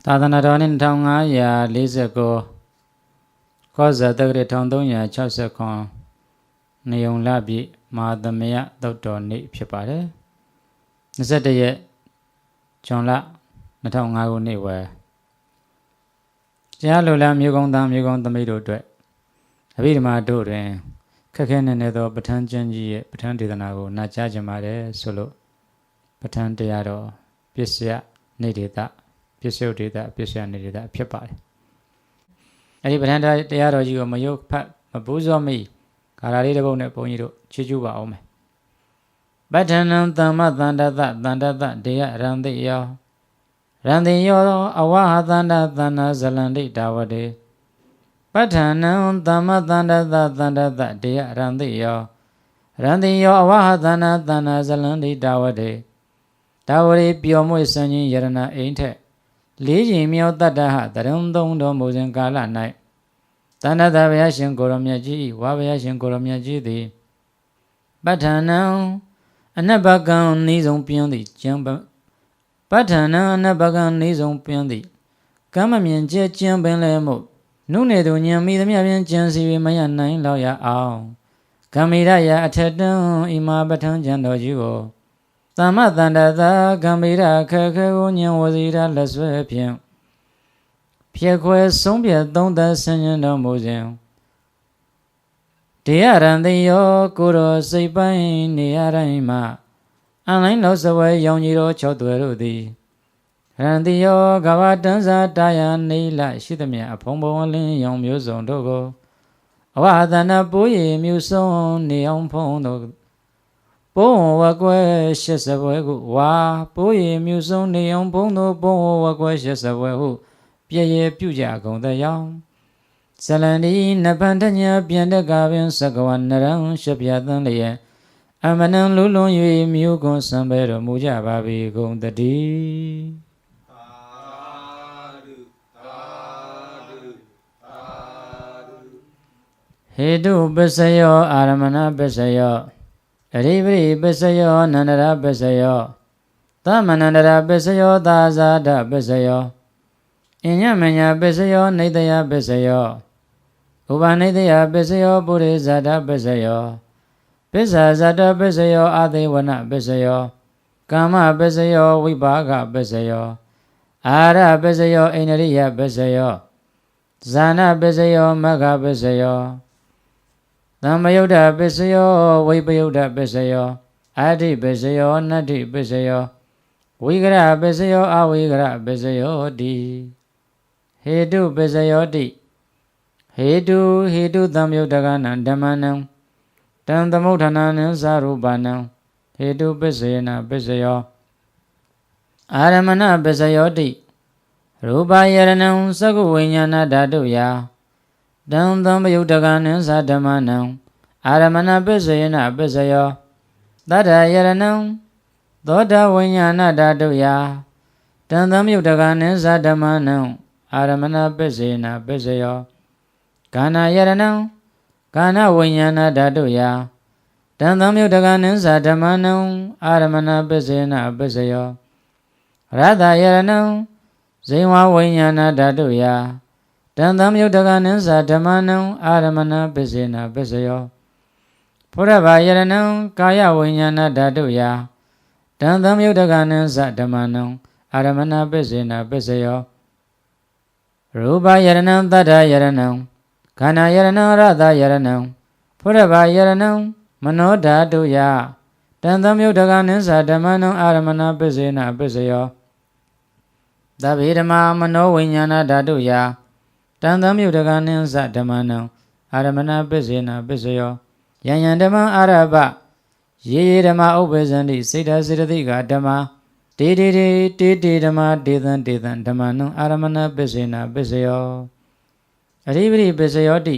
သာသနာတော်နှစ်1549ကောဇာတက္ကရာ1369နေုံလပြည့်မဟာသမယသုတ်တော်နေ့ဖြစ်ပါတယ်21ရက်ဇွန်လ2005ခုနှစ်ဝယ်တရားလိုလားမြို့ကောင်းသားမြို့ကောင်းသမိတ်တို့အတွက်အဘိဓမ္မာတို့တွင်ခက်ခဲနေသောပဋ္ဌာန်းကျမ်းကြီးရဲ့ပဋ္ဌာန်းဒေသနာကိုနာကြားကြပါတယ်ဆိုလို့ပဋ္ဌာန်းတရားတော်ပစ္စယနေဒေသပစ္စယဒေသပစ္စယနေဒေသဖြစ်ပါတယ်အဲဒီပဋ္ဌာန်းတရားတော်ကြီးကိုမယုတ်ဖတ်မပူဇော်မိဂါရာလေးတစ်ပုဒ်နဲ့ဘုန်းကြီးတို့ချီးကျူးပါအောင်မယ်ပဋ္ဌာနံသမ္မသန္တသသန္တသဒေယရံတိယောရံတိယောအဝဟသန္တသန္နာဇလန္တိတာဝတေပဋ္ဌာနံသမ္မသန္တသသန္တသဒေယရံတိယောရံတိယောအဝဟသန္နာသန္နာဇလန္တိတာဝတေတာဝရေပျော်မွေ့စံခြင်းယရဏအိမ်ထက်လေးချိန်မြောက်တတ္တဟတရုံသုံးတော်မူစဉ်ကာလ၌တဏ္ဍတဘုရားရှင်ကိုရောမြတ်ကြီးဝါဘုရားရှင်ကိုရောမြတ်ကြီးသည်ပဋ္ဌာနံအနဘကံဤဆုံးပြင်းသည်ကျမ်းပဋ္ဌာနံအနဘကံဤဆုံးပြင်းသည်ကမ္မမြင်ကျဲကျမ်းပင်လဲမှုနုနေသူညံမိသမျှဖြင့်ကျမ်းစီမရနိုင်လောက်ရအောင်ကမ္မိရယအထက်တံဣမာပဋ္ဌာန်းကျမ်းတော်ကြီးကိုသမ္မသန္တသာကမ္မိရခက်ခဲကိုညံဝစီရလက်ဆွဲဖြင့်ဖြည့်ခွဲဆုံးဖြတ်သုံးသပ်ဆင်ခြင်တော်မူစဉ်ဒေယရံတိယောကိုရောစိတ်ပိုင်းနေရတိုင်းမှာအန်လိုင်းလောက်စဝဲရောင်ကြီးတော်၆သွဲတို့သည်ရံတိယောကဘာတန်းစာတာယာနေလရှိသမျှအဖုံဘုံလင်းရောင်မျိုးစုံတို့ကိုအဝဟသနာပိုးရည်မြူဆုံးနေအောင်ဖုံတို့ပိုးဝကွဲ80ဘွဲကိုဝါပိုးရည်မြူဆုံးနေအောင်ဖုံတို့ပိုးဝကွဲ80ဘွဲဟုပြည့်ရပြုကြကုန်တဲ့ရောင်ဇလန္ဒီနဗန္တညာပြန်တကပင်သကဝနရံရှပြသံလျက်အမနံလူလွန်၍မြို့ကွန်စံပဲတော်မူကြပါပြီကုန်တည်းဟေတုပစ္စယောအာရမဏပစ္စယောအရိပရိပစ္စယောနန္ဒရာပစ္စယောသမနန္ဒရာပစ္စယောသာဇာတပစ္စယောအညမညာပစ္စယောနေတယပစ္စယောဥပနိတယပစ္စယောပုရိဇာတပစ္စယောပစ္ဆာဇာတပစ္စယောအာသေဝနပစ္စယောကာမပစ္စယောဝိပါကပစ္စယောအာရပစ္စယောအိန္ဒရိယပစ္စယောဇာနာပစ္စယောမဂ္ဂပစ္စယောသမ္မယုဒ္ဓပစ္စယောဝိပယုဒ္ဓပစ္စယောအာတိပစ္စယောနတ္တိပစ္စယောဝိကရပစ္စယောအဝိကရပစ္စယောတိဟေတုပစ္စယောတိဟေတုသမ္ယုဒ္ဓကနံဓမ္မနံတံသမုဋ္ဌာနံသာရူပနံဟေတုပစ္စယေနပစ္စယောအာရမဏပစ္စယောတိရူပယရဏံသကုဝိညာဏဓာတုယတံသမ္ယုဒ္ဓကနံသာဓမ္မနံအာရမဏပစ္စယေနပစ္စယောသတ္တယရဏံသောတဝိညာဏဓာတုယတံသမ္ယုဒ္ဓကနံသာဓမ္မနံအာရမဏပစ္စယေနပစ္စယောကာဏယရဏံကာဏဝိညာဏဓာတုယတံသမ္ယုဒ္ဓကနံသာဓမ္မနံအာရမဏပစ္စယေနပစ္စယောရတယရဏံဇိဝဝိညာဏဓာတုယတံသမ္ယုဒ္ဓကနံသာဓမ္မနံအာရမဏပစ္စယေနပစ္စယောဖုရဗယရဏံကာယဝိညာဏဓာတုယတံသမ္ယုဒ္ဓကနံသာဓမ္မနံအာရမဏပစ္စယေနပစ္စယောရူပယရဏံသတ္တယရဏံခန္ဓာယရဏံရတယရဏံဖုရဗယရဏံမနောဓာတုယတံသမ္ယုဒ္ဓကနံသာဓမ္မနံအာရမဏပစ္စယေနပစ္စယောသဗ္ဗေဓမ္မာမနောဝိညာဏဓာတုယတံသမ္ယုဒ္ဓကနံသာဓမ္မနံအာရမဏပစ္စယေနပစ္စယောယံယံဓမ္မအာရပယေဓမ္မဥပ္ပဇန္တိစေတစေတသိကဓမ္မတေတေဓမ္မတေသံဓမ္မနံအာရမဏပစ္စယေနပစ္စယောအရိပရိပစ္စယောတိ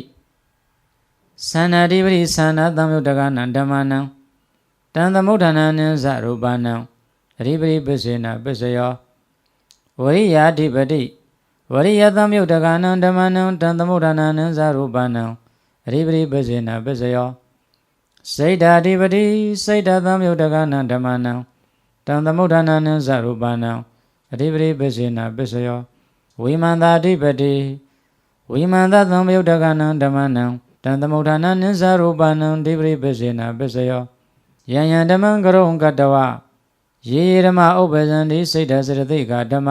သန္နာတိပရိသန္နာသမ္ယုဒ္ဓကနံဓမ္မနံတံသမုဋ္ဌာနံသရူပနံအရိပရိပစ္စယေနပစ္စယောဝရိယာဓိပတိဝရိယသမ္ယုဒ္ဓကနံဓမ္မနံတံသမုဋ္ဌာနံသရူပနံအရိပရိပစ္စယေနပစ္စယောစိတ်ဓာဓိပတိစိတ်ဓာသမ္ယုဒ္ဓကနံဓမ္မနံတံသမုဋ္ဌာနံသရူပနံအရိပရိပစ္စယေနပစ္စယော ဝိမန္တာဓိပတိဝိမန္တသမယုတ်တကနံဓမ္မနံတံသမုဋ္ဌာနနိစ္စရူပနံဓိပရိပစ္စေနပစ္စယောယံယံဓမ္မံကရုံကတဝယေဓမ္မဥပ္ပဇံတိစိတ်တစရတိကဓမ္မ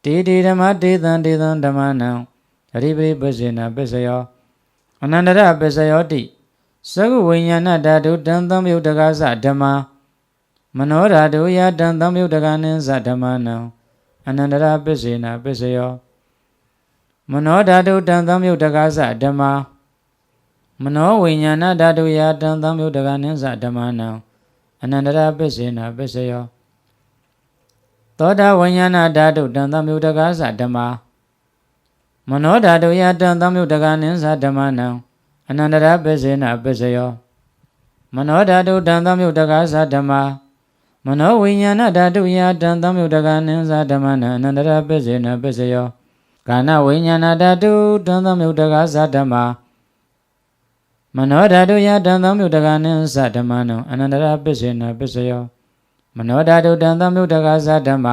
တေတေဓမ္မတေသံတေသံဓမ္မနံအရိပရိပစ္စေနပစ္စယောအနန္တရပစ္စယောတိသကုဝိညာဏဓာတုတံသမယုတ်တကသဓမ္မမနောဓာတုယတံသမယုတ်တကနိသဓမ္မနံအနန္တရပစ္စေနပစ္စယောမနောဓာတုတံသမယုတ်တကသဓမ္မမနောဝိညာဏဓာတုယတံသမယုတ်တကနိသဓမ္မနံအနန္တရပစ္စေနပစ္စယောသောတာဝိညာဏဓာတုတံသမယုတ်တကသဓမ္မမနောဓာတုယတံသမယုတ်တကနိသဓမ္မနံအနန္တရပစ္စေနပစ္စယောမနောဓာတုတံသမယုတ်တကသဓမ္မမနောဝိညာဏဓာတုယတံသမယုတ်တကနိသဓမ္မနံအနန္တရပစ္စေနပစ္စယောကာဏဝိညာဏဓာတုတံသမယုတ်တကသဓမ္မမနောဓာတုယတံသမယုတ်တကနိသဓမ္မနံအနန္တရပစ္စေနပစ္စယောမနောဓာတုတံသမယုတ်တကသဓမ္မ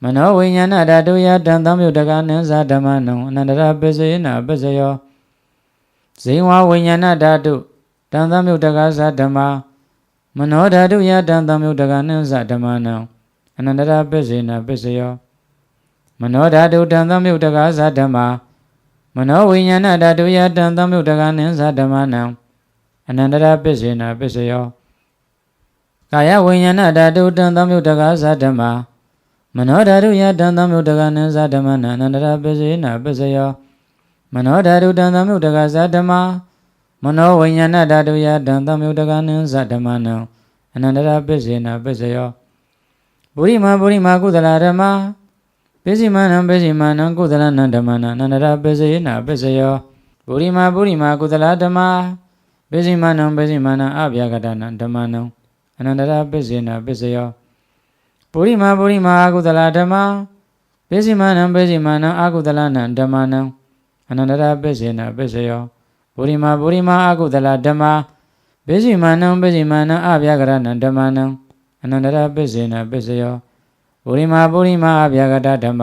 မနောဝိညာဏဓာတုယတံသမယုတ်တကနိသဓမ္မနံအနန္တရပစ္စေနပစ္စယောဇိဝဝိညာဏဓာတုတံသမယုတ်တကသဓမ္မမနောဓာတုယတံသမယုတ်တကနိသဓမ္မနံအနန္တရပစ္စေနပစ္စယောမနောဓာတုတံသမယုတ်တကသဓမ္မမနောဝိညာဏဓာတုယတံသမယုတ်တကနိသဓမ္မနံအနန္တရပစ္စေနပစ္စယောကာယဝိညာဏဓာတုတံသမယုတ်တကသဓမ္မမနောဓာတုယတံသမယုတ်တကနိသဓမ္မနံအနန္တရပစ္စေနပစ္စယောမနောဓာတုတံသမယုတ်တကသဓမ္မမနောဝိညာဏဓာတုယတံသမယုတ်တကနိသဓမ္မနံအနန္တရပစ္စေနပစ္စယောပုရိမာကုသလဓမ္မပိစိမနံပိစိမနံကုသလနံဓမ္မနံအနန္တရပစ္စေနပစ္စယောပုရိမာကုသလဓမ္မပိစိမနံပိစိမနံအဗျာကတနံဓမ္မနံအနန္တရပစ္စေနပစ္စယောပုရိမာကုသလဓမ္မပိစိမနံပိစိမနံအကုသလနံဓမ္မနံအနန္တရပစ္စေနပစ္စယောပုရိမာအကုသလဓမ္မပိစိမနံအဗျာကရဏံဓမ္မနံအနန္တရပစ္စေနပစ္စယောပုရိမာအဗျာကတဓမ္မ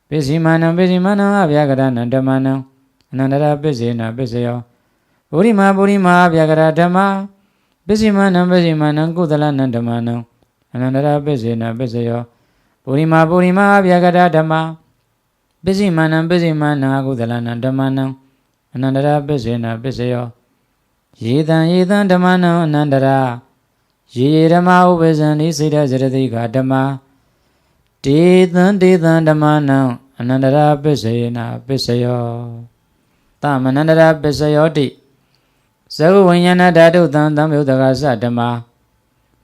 ပိစိမနံအဗျာကရဏံဓမ္မနံအနန္တရပစ္စေနပစ္စယောပုရိမာအဗျာကရဓမ္မပိစိမနံကုသလနံဓမ္မနံအနန္တရပစ္စေနပစ္စယောပုရိမာအဗျာကတဓမ္မပိစိမနံအကုသလနံဓမ္မနံအနန္တရပစ္စေနပစ္စယောယေတံဓမ္မနံအနန္တရာယေဓမ္မဥပ္ပဇံတိစိတ္တဇရတိကဓမ္မတေသံဓမ္မနံအနန္တရာပစ္စေနပစ္စယောသမနန္တရာပစ္စယောတိသကုဝိညာဏဓာတုတံသမယုတ်တကသဓမ္မ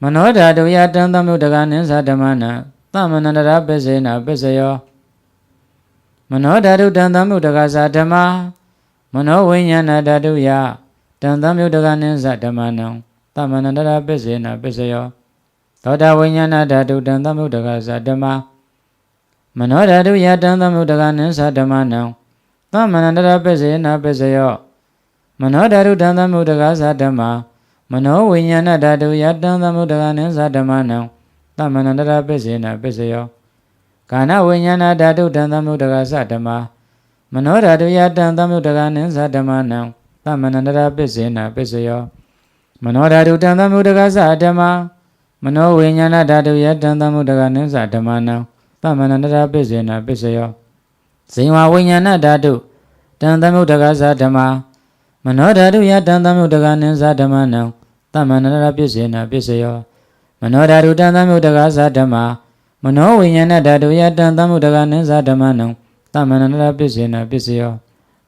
မနောဓာတုယတံသမယုတ်တကနိသဓမ္မနံသမနန္တရာပစ္စေနပစ္စယောမနောဓာတုတံသမယုတ်တကသဓမ္မမနောဝိညာဏဓာတုယတံသမယုတ်တကနိသဓမ္မနံသမနန္တရာပစ္စေနပစ္စယောသောတာဝိညာဏဓာတုတံသမယုတ်တကသဓမ္မမနောဓာတုယတံသမယုတ်တကနိသဓမ္မနံသမနန္တရာပစ္စေနပစ္စယောမနောဓာတုတံသမယုတ်တကသဓမ္မမနောဝိညာဏဓာတုယတံသမယုတ်တကနိသဓမ္မနံသမနန္တရာပစ္စေနပစ္စယောကာဏဝိညာဏဓာတုတံသမယုတ်တကသဓမ္မမနောဓာတုယတံသမယုတ်တကနိသဓမ္မနံသမနန္တရာပစ္စေနပစ္စယောမနောဓာတုတံသမယုတ်တကသဓမ္မမနောဝိညာဏဓာတုယတံသမယုတ်တကနိသဓမ္မနံသမနန္တရာပစ္စေနပစ္စယောဇိဝဝိညာဏဓာတုတံသမယုတ်တကသဓမ္မမနောဓာတုယတံသမယုတ်တကနိသဓမ္မနံသမနန္တရာပစ္စေနပစ္စယောမနောဓာတုတံသမယုတ်တကသဓမ္မမနောဝိညာဏဓာတုယတံသမယုတ်တကနိသဓမ္မနံသမနန္တရာပစ္စေနပစ္စယော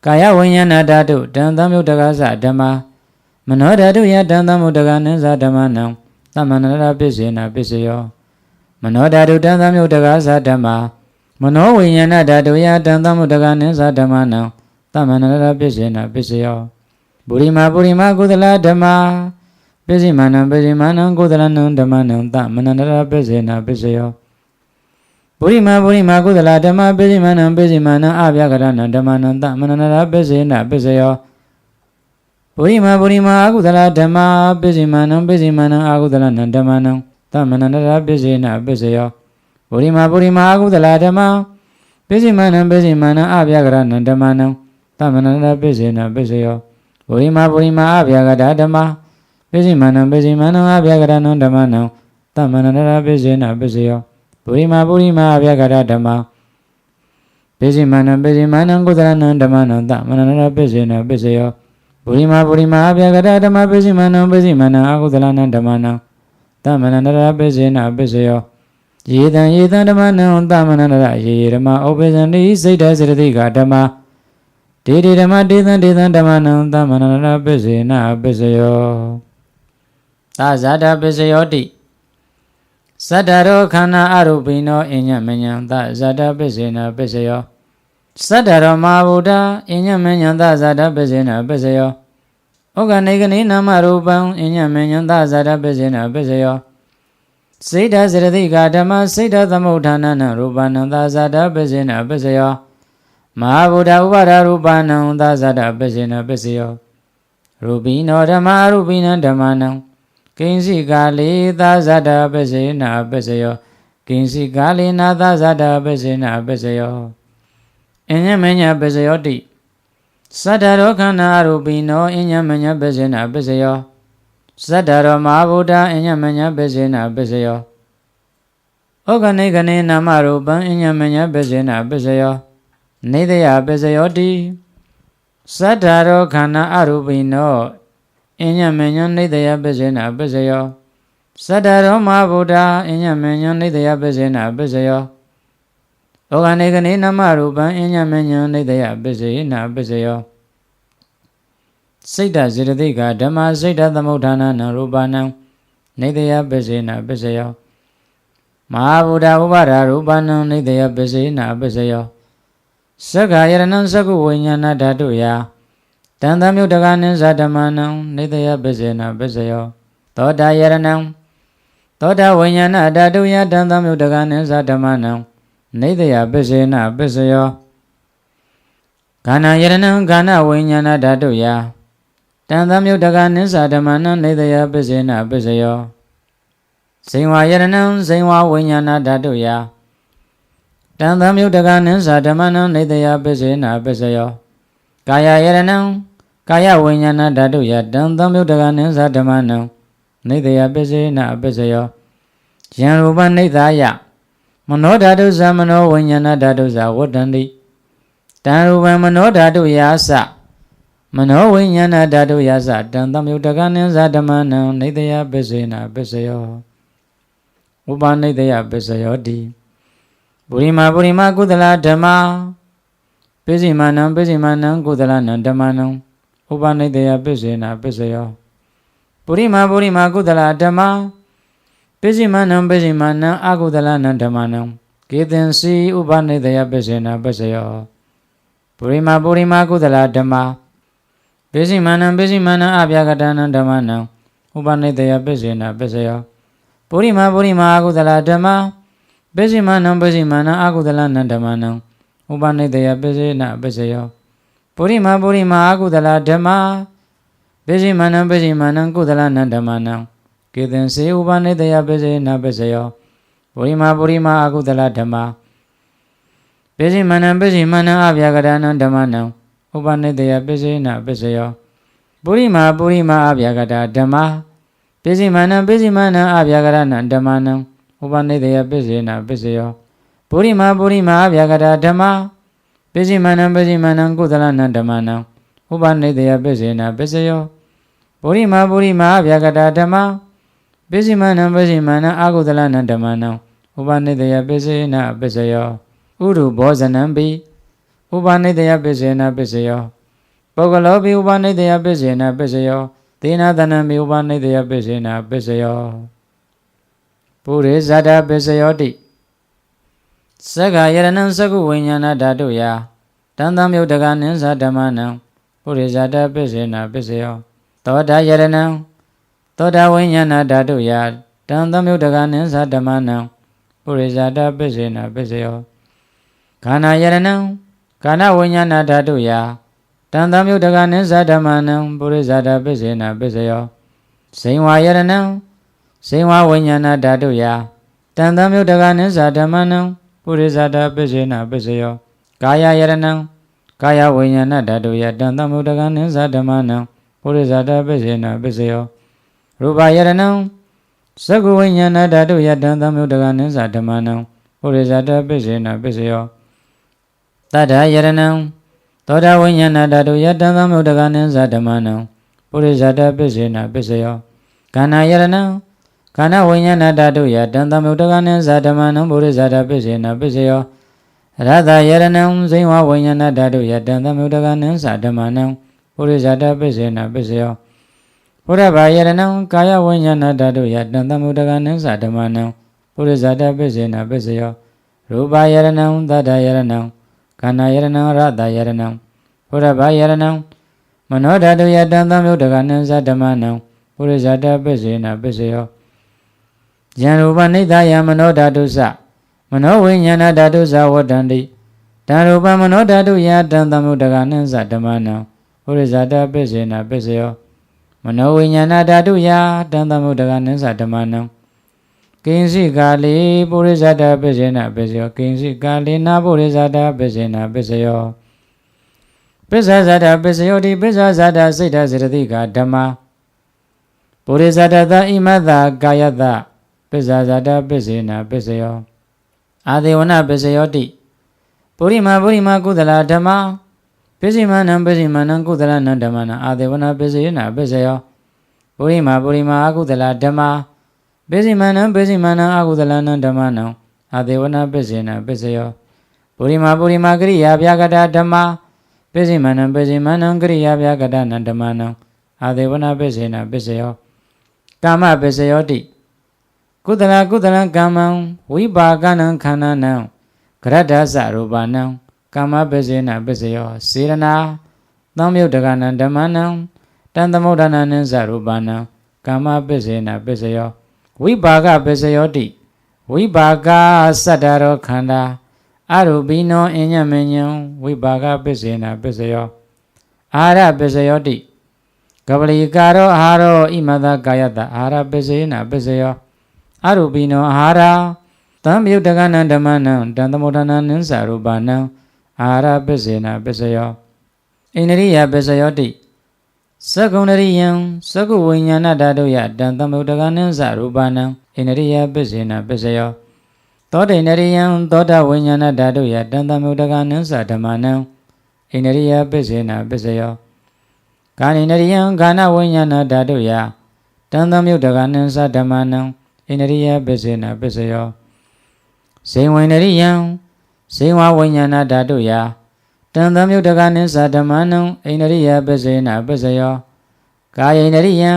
ကာယဝိညာဏဓာတုတံသမယုတ်တကသဓမ္မမနောဓာတုယတံသမယုတ်တကနိသဓမ္မနံသမနန္တရာပစ္စေနပစ္စယောမနောဓာတုတံသမယုတ်တကသဓမ္မမနောဝိညာဏဓာတုယတံသမယုတ်တကနိသဓမ္မနံသမနန္တရာပစ္စေနပစ္စယောပုရိမာကုသလဓမ္မပိစိမနံကုသလနံဓမ္မနံသမနန္တရာပစ္စေနပစ္စယောပုရိမာကုသလဓမ္မပိစိမနံအဗျာကရဏံဓမ္မနံသမနန္တရာပစ္စေနပစ္စယောပုရိမာအကုသလဓမ္မပိစိမနံအကုသလနံဓမ္မနံသမနန္တရာပစ္စေနပစ္စယောပုရိမာအကုသလဓမ္မပိ ပိစိမာနံပိစိမာနံအဗျာကရဏံဓမ္မနံသမဏရပိစေနပိစယောပုရိမာအဗျာကတာဓမ္မပိစိမာနံပိစိမာနံအဗျာကရဏံဓမ္မနံသမဏရပိစေနပိစယောပုရိမာအဗျာကတာဓမ္မပိစိမာနံကုသလနံဓမ္မနံသမဏရပိစေနပိစယောပုရိမာအဗျာကတာဓမ္မပိစိမာနံအကုသလနံဓမ္မနံသမဏရပိစေနပိစယောယေတံဓမ္မနံသမဏရယေဓမ္မဥပ္ပဇံတိစိတ်တစေတသိကဓမ္မဒေဓမ္မဒေသံဓမ္မနံသမဏရပိစေနပိစယောသာဇာတပိစယောတိသတ္တရောခန္ဓာအရူပိနောအညမညံသာဇာတပိစေနပိစယောသတ္တရောမဟာဗုဒ္ဓအညမညံသာဇာတပိစေနပိစယောဩဃနေကနေနာမရူပံအညမညံသာဇာတပိစေနပိစယောစိတ်တစေတသိကဓမ္မစိတ်တသမုဋ္ဌာနနရူပနံသာဇာတပိစေနပိစယောမဟာဗုဒ္ဓဥပါဒရူပနံသာဇာတပိစေနပိစယောရူပိနောဓမ္မအရူပိနံဓမ္မနံကိဉ္စီကာလေသာဇာတပိစေနပိစယောကိဉ္စီကာလေနာသာဇာတပိစေနပိစယောအညမညပိစယောတိသတ္တရောခန္ဓာအရူပိနောအညမညပိစေနပိစယောသတ္တရောမဟာဗုဒ္ဓအညမညပိစေနပိစယောဩဃနေကနေနာမရူပံအညမညပိစေနပိစယောနေတယပိစယောတိသတ္တရောခန္ဓာအရူပိနောအညမညနေတယပိစေနပိစယောသတ္တရောမဟာဗုဒ္ဓအညမညနေတယပိစေနပိစယောဩဃနေကနေနာမရူပံအညမညနေတယပိစေနပိစယောစိတ်တစေတသိကဓမ္မစိတ်တသမုဋ္ဌာနနရူပနံနေတယပိစေနပိစယောမဟာဗုဒ္ဓဥပါဒရူပနံနေတယပိစေနပိစယောသက္ခာယရဏံသက္ကုဝိညာဏဓာတုယတန်တမြုတကနိသဓမ္မနံနေတယပိစေနပိစယောသောတာယရဏံသောတာဝိညာဏဓာတုယတန်တမြုတကနိသဓမ္မနံနေတယပိစေနပိစယောခန္ဓာယရဏံခန္ဓာဝိညာဏဓာတုယတန်တမြုတကနိသဓမ္မနံနေတယပိစေနပိစယောဇိဝယရဏံဇိဝဝိညာဏဓာတုယတန်တမြုတကနိသဓမ္မနံနေတယပိစေနပိစယောကာယယရဏံကာယဝိညာဏဓာတုယတန်တမြုတကနိသဓမ္မနံနေတယပိစေနပိစယောယံရူပနိသယမနောဓာတုသမနောဝိညာဏဓာတုဇဝတ္တန္တိတံရူပံမနောဓာတုယာစမနောဝိညာဏဓာတုယာစတံတမြုတကနိသဓမ္မနံနေတယပိစေနပိစယောဥပနိတယပိစယောတိပုရိမာကုသလဓမ္မပိစိမာနံကုသလနံဓမ္မနံဥပနိတယပိစေနပိစယောပုရိမာကုသလဓမ္မပိစိမာနံအကုသလနံဓမ္မနံကေသင်စီဥပနိတယပိစေနပိစယောပုရိမာကုသလဓမ္မပိစိမာနံအဗျာကတနံဓမ္မနံဥပနိတယပိစေနပိစယောပုရိမာအကုသလဓမ္မပိစိမာနံအကုသလနံဓမ္မနံဥပနိတယပိစေနပိစယောပုရိမာအကုသလဓမ္မပိစိမာနံကုသလနံဓမ္မနံကေသင်စေဥပနိတယပိစေနပိစယောပုရိမာအကုသလဓမ္မပိစိမာနံအဗျာကတနံဓမ္မနံဥပနိတယပိစေနပိစယောပုရိမာအဗျာကတဓမ္မပိစိမာနံအဗျာကရဏံဓမ္မနံဥပနိတယပိစေနပိစယောပုရိမာအဗျာကတဓမ္မပိစိမာနံကုသလနံဓမ္မနံဥပနိတယပိစေနပိစယောပုရိမာအဗျာကတဓမ္မပိစိမာနံအကုသလနံဓမ္မနံဥပနိတယပိစေနပိစယောဥရုဘောဇနံပိဥပနိတယပိစေနပိစယောပုဂ္ဂလောပိဥပနိတယပိစေနပိစယောသေနသနံပိဥပနိတယပိစေနပိစယောပုရိဇာတပိစယောတိသက္ခာယရဏံသက္ကုဝိညာဏဓာတုယတန်တမြုတကနိသဓမ္မနံပုရိဇာတပိစေနပိစယောသောတာယရဏံသောတာဝိညာဏဓာတုယတန်တမြုတကနိသဓမ္မနံပုရိဇာတပိစေနပိစယောခန္ဓာယရဏံခန္ဓာဝိညာဏဓာတုယတန်တမြုတကနိသဓမ္မနံပုရိဇာတပိစေနပိစယောဇိဝယရဏံဇိဝဝိညာဏဓာတုယတန်တမြုတကနိသဓမ္မနံ ပုရိသတာပစ္စေနပစ္စယောကာယယရဏံကာယဝိညာဏဓာတုယတံသမုဒ္ဒကနိသဓမ္မနံပုရိသတာပစ္စေနပစ္စယောရူပယရဏံသက္ကဝိညာဏဓာတုယတံသမုဒ္ဒကနိသဓမ္မနံပုရိသတာပစ္စေနပစ္စယောတတ္ထယရဏံသောတာဝိညာဏဓာတုယတံသမုဒ္ဒကနိသဓမ္မနံပုရိသတာပစ္စေနပစ္စယောခန္ဓာယရဏံခန္ဓာဝိညာဏဓာတုယတံသမုဒ္ဒကနိသဓမ္မနံပုရိသတာပစ္စေနပစ္စယောရတ္တယရဏံဇိဝဝိညာဏဓာတုယတံသမုဒ္ဒကနိသဓမ္မနံပုရိသတာပစ္စေနပစ္စယောဘုရဘာယရဏံကာယဝိညာဏဓာတုယတံသမုဒ္ဒကနိသဓမ္မနံပုရိသတာပစ္စေနပစ္စယောရူပယရဏံသတ္တယရဏံခန္ဓာယရဏံရတ္တယရဏံဘုရဘာယရဏံမနောဓာတုယတံသမုဒ္ဒကနိသဓမ္မနံပုရိသတာပစ္စေနပစ္စယောယံရူပနိဒယမနောဓာတုသမနောဝိညာဏဓာတုသဝတ္တန္တိတံရူပမနောဓာတုယတံသမုဒ္ဒကနိသဓမ္မနံပုရိသတာပစ္စေနပစ္စယောမနောဝိညာဏဓာတုယတံသမုဒ္ဒကနိသဓမ္မနံကိဉ္စိကာလေပုရိသတာပစ္စေနပစ္စယောကိဉ္စိကာလေနာပုရိသတာပစ္စေနပစ္စယောပစ္ဆဇာတာပစ္စယောတိပစ္ဆဇာတာစိတ်ဓာစေတသိကဓမ္မပုရိသတာသဣမတကာယတပစ္ဆဇာတာပစ္စေနပစ္စယောအာဒေဝနပစ္စယောတိပုရိမာကုသလဓမ္မပစ္စည်းမနံကုသလနံဓမ္မနံအာဒေဝနပစ္စယေနပစ္စယောပုရိမာအကုသလဓမ္မပစ္စည်းမနံအကုသလနံဓမ္မနံအာဒေဝနပစ္စေနပစ္စယောပုရိမာကရိယာဗျာကတဓမ္မပစ္စည်းမနံကရိယာဗျာကတနံဓမ္မနံအာဒေဝနပစ္စေနပစ္စယောကာမပစ္စယောတိကုသလကမ္မံဝိပါကနံခန္ဓာနံကရတ္တသရူပနံကာမပစ္စေနပစ္စယောစေရနာသံမြုဒ္ဒကနံဓမ္မနံတံသမုဒ္ဒနာနိသရူပနံကာမပစ္စေနပစ္စယောဝိပါကပစ္စယောတိဝိပါကသတ္တရောခန္ဓာအရူပိနောအညမညံဝိပါကပစ္စေနပစ္စယောအာရပစ္စယောတိကပလီကာရောအာဟာရောဣမတကာယတအာရပစ္စေနပစ္စယောအရူပိနောအာဟာရသံမြုဒ္ဒကနံဓမ္မနံတံသမုဒ္ဒနာနိသရူပနံအာဟာရပစ္စေနပစ္စယောဣန္ဒရိယပစ္စယောတိသက္ကုဏရိယံသက္ကုဝိညာဏဓာတုယတံသမုဒ္ဒကနိသရူပနံဣန္ဒရိယပစ္စေနပစ္စယောသောတိန္ဒရိယံသောတဝိညာဏဓာတုယတံသမုဒ္ဒကနိသဓမ္မနံဣန္ဒရိယပစ္စေနပစ္စယောကာနိန္ဒရိယံကာနဝိညာဏဓာတုယတံသမုဒ္ဒကနိသဓမ္မနံဣန္ဒရိယပစ္စေနပစ္စယောဇိဝိန္ဒရိယံဇိဝဝိညာဏဓာတုယတံသမုဒ္ဒကနိသဓမ္မနံဣန္ဒရိယပစ္စေနပစ္စယောကာယိန္ဒရိယံ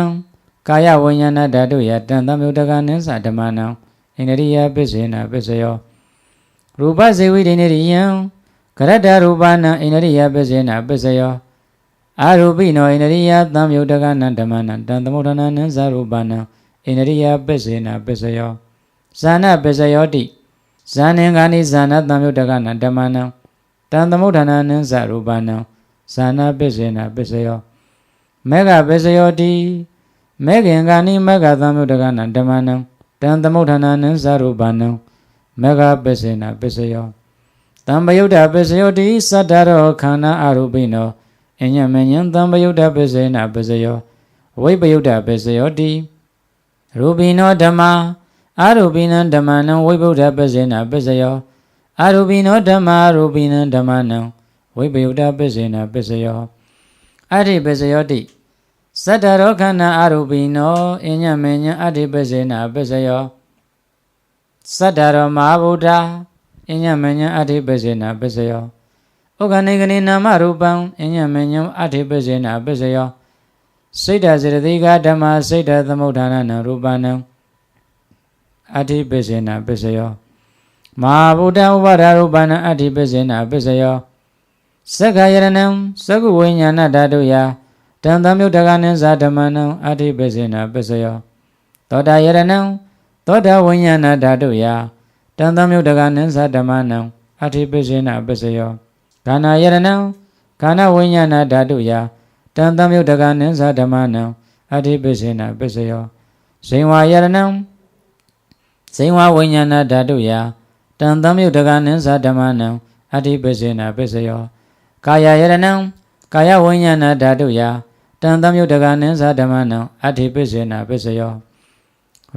ကာယဝိညာဏဓာတုယတံသမုဒ္ဒကနိသဓမ္မနံဣန္ဒရိယပစ္စေနပစ္စယောရူပဇေဝိဒိန္ဒရိယံကရတ္တရူပနံဣန္ဒရိယပစ္စေနပစ္စယောအာရူပိနောဣန္ဒရိယသံယုဒ္ဒကနံဓမ္မနံတံသမုဒ္ဒနာနိသရူပနံဣန္ဒရိယပစ္စေနပစ္စယောဇာနပစ္စယောတိဇာနင်္ဂာနိဇာနသံယုဒ္ဒကနံဓမ္မနံတံသမုဒ္ဒနာနိသရူပနံဇာနပစ္စေနပစ္စယောမေဃပစ္စယောတိမေခင်္ဂာနိမေဃသံယုဒ္ဒကနံဓမ္မနံတံသမုဒ္ဒနာနိသရူပနံမေဃပစ္စေနပစ္စယောတံပယုဒ္ဓပစ္စယောတိသတ္တရောခန္ဓာအရူပိနောအညမညံတံပယုဒ္ဓပစ္စေနပစ္စယောဝိပယုဒ္ဓပစ္စယောတိရူပိနောဓမ္မာအရူပိနံဓမ္မနံဝိပယုဒ္ဓပစ္စေနပစ္စယောအရူပိနောဓမ္မာရူပိနံဓမ္မနံဝိပယုဒ္ဓပစ္စေနပစ္စယောအဋ္ဌိပစ္စယောတိသတ္တရောခန္ဓာအရူပိနောအညမညံအဋ္ဌိပစ္စေနပစ္စယောသတ္တရောမဟာဗုဒ္ဓအညမညံအဋ္ဌိပစ္စေနပစ္စယောဥက္ကနိကနိနာမရူပံအညမညံအဋ္ဌိပစ္စေနပစ္စယောစိတ်ဓာစေတသိကဓမ္မစိတ်ဓာသမုဋ္ဌာနံရူပနံအဋ္ဌိပစ္စေနပစ္စယောမဟာဗုဒ္ဓဥပါဒရူပနံအဋ္ဌိပစ္စေနပစ္စယောသက္ခယရဏံသက္ကုဝိညာဏဓာတုယတံသမုဒ္ဒကနိသဓမ္မနံအဋ္ဌိပစ္စေနပစ္စယောသောတာယရဏံသောတာဝိညာဏဓာတုယတံသမုဒ္ဒကနိသဓမ္မနံအဋ္ဌိပစ္စေနပစ္စယောခန္ဓာယရဏံခန္ဓာဝိညာဏဓာတုယတံသမုဒ္ဒကနိသဓမ္မနံအဋ္ဌိပစ္စေနပစ္စယောဇိဝယရဏံဇိဝဝိညာဏဓာတုယတ တံသမယုတကနိသဓမ္မနံအဋ္ဌိပစ္စေနာပစ္စယောကာယယရဏံကာယဝိညာဏဓာတုယတံသမယုတကနိသဓမ္မနံအဋ္ဌိပစ္စေနာပစ္စယော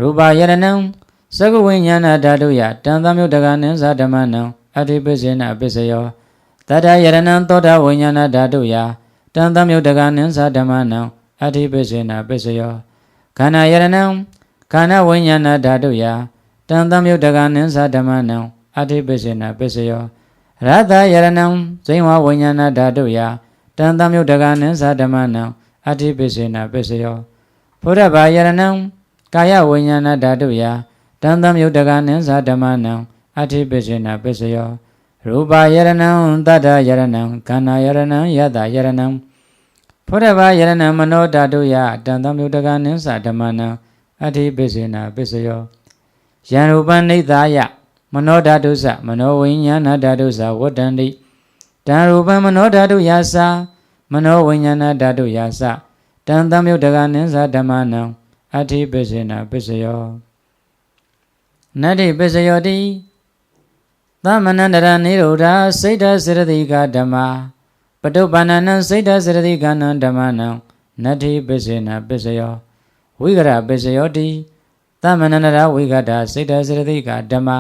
ရူပယရဏံသက္ကဝိညာဏဓာတုယတံသမယုတကနိသဓမ္မနံအဋ္ဌိပစ္စေနာပစ္စယောတတ္တယရဏံသောတာဝိညာဏဓာတုယတံသမယုတကနိသဓမ္မနံအဋ္ဌိပစ္စေနာပစ္စယောခန္ဓာယရဏံခန္ဓာဝိညာဏဓာတုယတံသမယုတကနိသဓမ္မနံအဋ္ဌိပစ္စေနာပစ္စယောရတ္တယရဏံဇိဝဝိညာဏဓာတုယတံသမယုတကနိသဓမ္မနံအဋ္ဌိပစ္စေနာပစ္စယောဘုဒ္ဓဘာယရဏံကာယဝိညာဏဓာတုယတံသမယုတကနိသဓမ္မနံအဋ္ဌိပစ္စေနာပစ္စယောရူပယရဏံတတ္တယရဏံခန္ဓာယရဏံယတ္တယရဏံဘုဒ္ဓဘာယရဏံမနောဓာတုယတံသမယုတကနိသဓမ္မနံအဋ္ဌိပစ္စေနာပစ္စယောယံရူပနိသယမနောဓာတုသမနောဝိညာဏဓာတုသဝတ္တန္တိတံရူပမနောဓာတုယသမနောဝိညာဏဓာတုယသတံသမယုတကနိသဓမ္မနံအဋ္ဌိပစ္စေနာပစ္စယောနတ္တိပစ္စယောတိသမဏန္တရနိရောဓစိတ်တစရတိကဓမ္မာပတုပ္ပန္နံစိတ်တစရတိကနံဓမ္မနံနတ္ထိပစ္စေနာပစ္စယောဝိကရပစ္စယောတိသမဏန္တရဝိကတစိတ်တစရတိကဓမ္မာ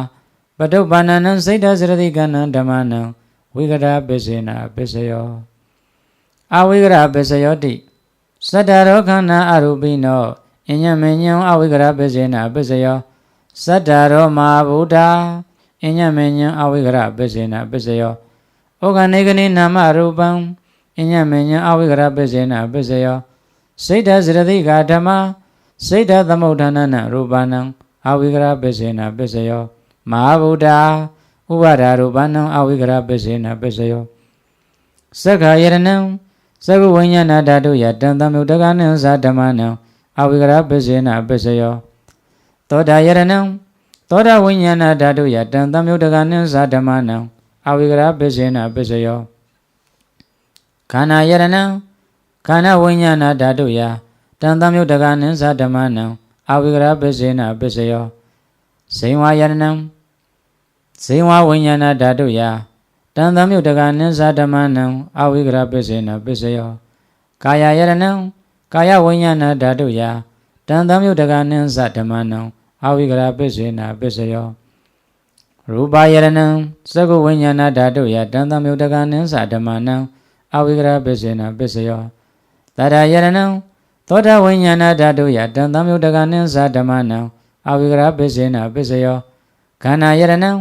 ပတုပ္ပန္နံစိတ်တစရတိကနံဓမ္မနံဝိကရပစ္စေနာပစ္စယောအဝိကရပစ္စယောတိသတ္တရောခန္ဓာအရူပိနောအညမေညံအဝိကရပစ္စေနာပစ္စယောသတ္တရောမဟာဗုဒ္ဓအညမေညံအဝိကရပစ္စေနာပစ္စယောဩဃနေကနိနာမရူပံအညမေညံအဝိကရပစ္စေနာပစ္စယောစိတ်တစရတိကဓမ္မစိတ်တသမုဋ္ဌာနနရူပနံအဝိကရပစ္စေနာပစ္စယောမဟာဗုဒ္ဓဥပါဒရူပနံအဝိကရပစ္စေနာပစ္စယောသက္ခာယရဏံသက္ကဝိညာဏဓာတုယတံသမယုတကနိသဓမ္မနံအဝိကရပစ္စေနာပစ္စယောသောတာယရဏံသောတာဝိညာဏဓာတုယတံသမယုတကနိသဓမ္မနံအဝိကရပစ္စေနာပစ္စယောခန္ဓာယရဏံခန္ဓာဝိညာဏဓာတုယတံသမယုတကနိသဓမ္မနံအဝိကရပစ္စေနာပစ္စယောဇိဝယရဏံဇိဝဝိညာဏဓာတုယတံသမယုတကနိသဓမ္မနံအဝိကရပစ္စေနာပစ္စယောကာယယရဏံကာယဝိညာဏဓာတုယတံသမယုတကနိသဓမ္မနံအဝိကရပစ္စေနာပစ္စယောရူပယရဏံသက္ကဝိညာဏဓာတုယတံသမယုတကနိသဓမ္မနံအဝိကရပစ္စေနာပစ္စယောတတ္တယရဏံသောတာဝိညာဏဓာတုယတံသမယုတကနိသဓမ္မနံအဝိကရပစ္စေနာပစ္စယောခန္ဓာယရဏံ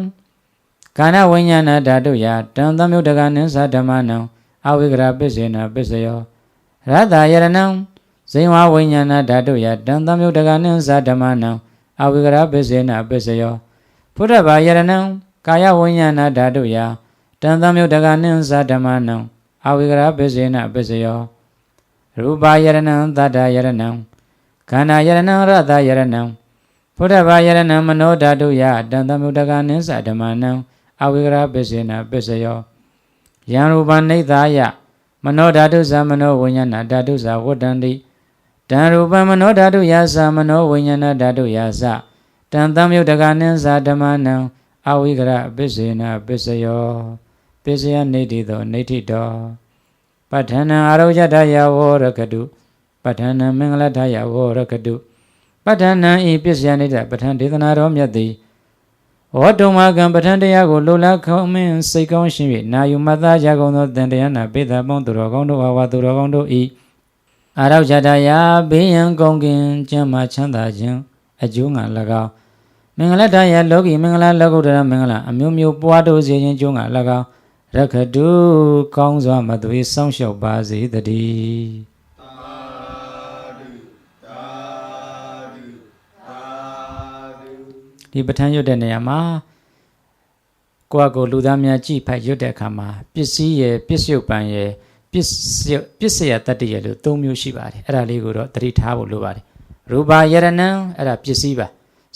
ခန္ဓာဝိညာဏဓာတုယတံသမယုတကနိသဓမ္မနံအဝိကရပစ္စေနာပစ္စယောရတ္တယရဏံဇိဝဝိညာဏဓာတုယတံသမယုတကနိသဓမ္မနံအဝိကရပစ္စေနာပစ္စယောဘုဒ္ဓဘာယရဏံကာယဝိညာဏဓာတုယတံသမယုတကနိသဓမ္မနံအဝိကရပစ္စေနာပစ္စယောရူပယရဏံသတ္တယရဏံခန္ဓာယရဏံရတ္တယရဏံဘုဒ္ဓဘာယရဏံမနောဓာတုယတံသမယုတကနိသဓမ္မနံအဝိကရပစ္စေနာပစ္စယောယံရူပနိသယမနောဓာတုသမနောဝိညာဏဓာတုသဝတ္တန္တိတံရူပမနောဓာတုယသမနောဝိညာဏဓာတုယသတံသမယုတကနိသဓမ္မနံအဝိကရပစ္စေနာပစ္စယောပစ္စယနေတိသောနေတိတောပဋ္ဌာနံအာရောဂတယဝရကတုပဋ္ဌာနံမင်္ဂလထယဝရကတုပဋ္ဌာနံဤပစ္စယနေတပဋ္ဌာန်ဒေသနာတော်မြတ်သည်ဟောတုံမကံပဋ္ဌာန်တရားကိုလိုလားခေါင်းမင်းစိတ်ကောင်းရှင်၍နာယူမှတ်သားကြကုန်သောတန်တရားနာပိသပေါင်းသူတော်ကောင်းတို့ဝါသူတော်ကောင်းတို့ဤအာရောဂတယဘေးရန်ကုန်ကင်ကျမ်းမာချမ်းသာခြင်းအကျိုးငါ၎င်းမင်္ဂလထယလောကီမင်္ဂလာလောကုတ္တရမင်္ဂလာအမျိုးမျိုးပွားတို့စေခြင်းကျိုးငါ၎င်းရခတုကောင်းစွာမသွေစောင့်ရှောက်ပါစေတည်းဒီပဋ္ဌာန်းရွတ်တဲ့နေရာမှာကိုယ့်ကိုလူသားများကြည့်ဖိုက်ရွတ်တဲ့အခါမှာပစ္စည်းရဲ့ပစ္စယုတ်ပံရဲ့ပစ္စယတတ္တိရဲ့လို့၃မျိုးရှိပါတယ်အဲ့ဒါလေးကိုတော့သတိထားဖို့လိုပါတယ်ရူပယရဏံအဲ့ဒါပစ္စည်းပါ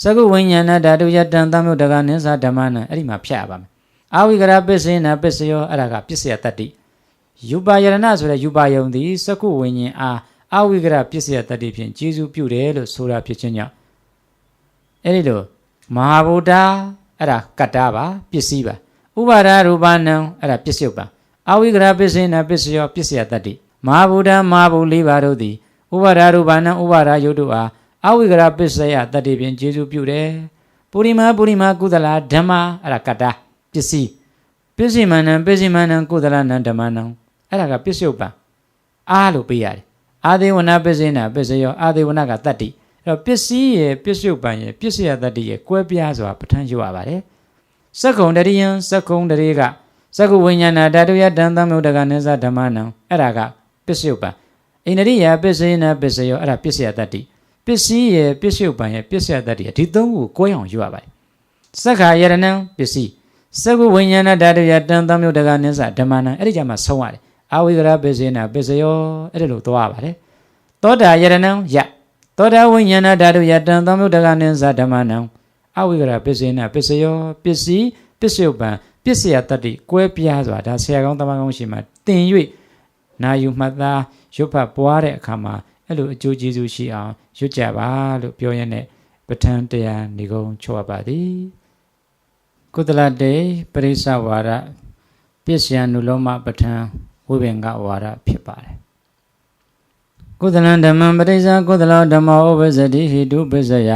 သက္ကဝိညာဏဓာတုယတံသမယုတကနိသဓမ္မနံအဲ့ဒီမှာဖြတ်ရပါမယ်အဝိကရပစ္စေနာပစ္စယောအဲ့ဒါကပစ္စယတတ္တိယူပါယရဏဆိုတဲ့ယူပါယုံသည်သက္ကဝိညာဉ်အားအဝိကရပစ္စယတတ္တိဖြင့်ကျေစုပြုတယ်လို့ဆိုတာဖြစ်ခြင်းကြောင့်အဲ့ဒီလိုမဟာဗုဒ္ဓ အဲ့ဒါကတ္တာပါပစ္စည်းပါဥပါဒရူပနံအဲ့ဒါပစ္စယုတ်ပါအဝိကရပစ္စေနပစ္စယောပစ္စယတတ္တိမဟာဗုဒ္ဓမဟာဘူလေးပါတို့သည်ဥပါဒရူပနံဥပါဒယုတ်တို့အားအဝိကရပစ္စယတတ္တိဖြင့်ကျေစုပြုတယ်ပုရိမာကုသလဓမ္မအဲ့ဒါကတ္တာပစ္စည်းပစ္စည်းမနံကုသလနံဓမ္မနံအဲ့ဒါကပစ္စယုတ်ပါအားလို့ပေးရတယ်အာဒေဝနာပစ္စေနပစ္စယောအာဒေဝနာကတတ္တိအဲ့တော့ပစ္စည်းရဲ့ပစ္စယုတ်ပံရဲ့ပစ္စယတတ္တိရဲ့ကွဲပြားစွာပဋ္ဌာန်းယူရပါတယ်စက္ကုံတရိယံစက္ကုံတရေကစက္ကုဝိညာဏဓာတုယတံသမုဒ္ဒကနိစ္စဓမ္မနံအဲ့ဒါကပစ္စယုတ်ပံအိန္ဒိယပစ္စေနပစ္စယောအဲ့ဒါပစ္စယတတ္တိပစ္စည်းရဲ့ပစ္စယုတ်ပံရဲ့ပစ္စယတတ္တိဒီသုံးခုကိုကွဲအောင်ယူရပါတယ်စက္ခာယရဏံပစ္စည်းစက္ကုဝိညာဏဓာတုယတံသမုဒ္ဒကနိစ္စဓမ္မနံအဲ့ဒီကြမှာဆုံးရတယ်အဝိကရပစ္စေနပစ္စယောအဲ့ဒါလို့သွားရပါတယ်သောတာယရဏံယသောတာဝိညာဏဓာတုယတံသမုဒ္ဒကနိစ္စဓမ္မနံအဝိကရပစ္စေနပစ္စယောပစ္စည်းပစ္စယုတ်ပံပစ္စယတတ္တိကွဲပြားစွာဒါဆရာကောင်းတမန်ကောင်းရှိမှတင်၍နာယူမှတ်သားရွတ်ဖတ်ပွားတဲ့အခါမှာအဲ့လိုအကျိုးကျေးဇူးရှိအောင်ရွတ်ကြပါလို့ပြောရတဲ့ပဋ္ဌာန်းတရားဏိဂုံးချောပါသည်ကုသလတေပရိစ္ဆဝါဒပစ္စယနုလောမပဋ္ဌာန်းဝိဘင်္ဂဝါဒဖြစ်ပါတယ်ကုသလံဓမ္မံပရိစ္ဆကုသလောဓမ္မောဥပဇ္ဇတိဟိတုပစ္စယ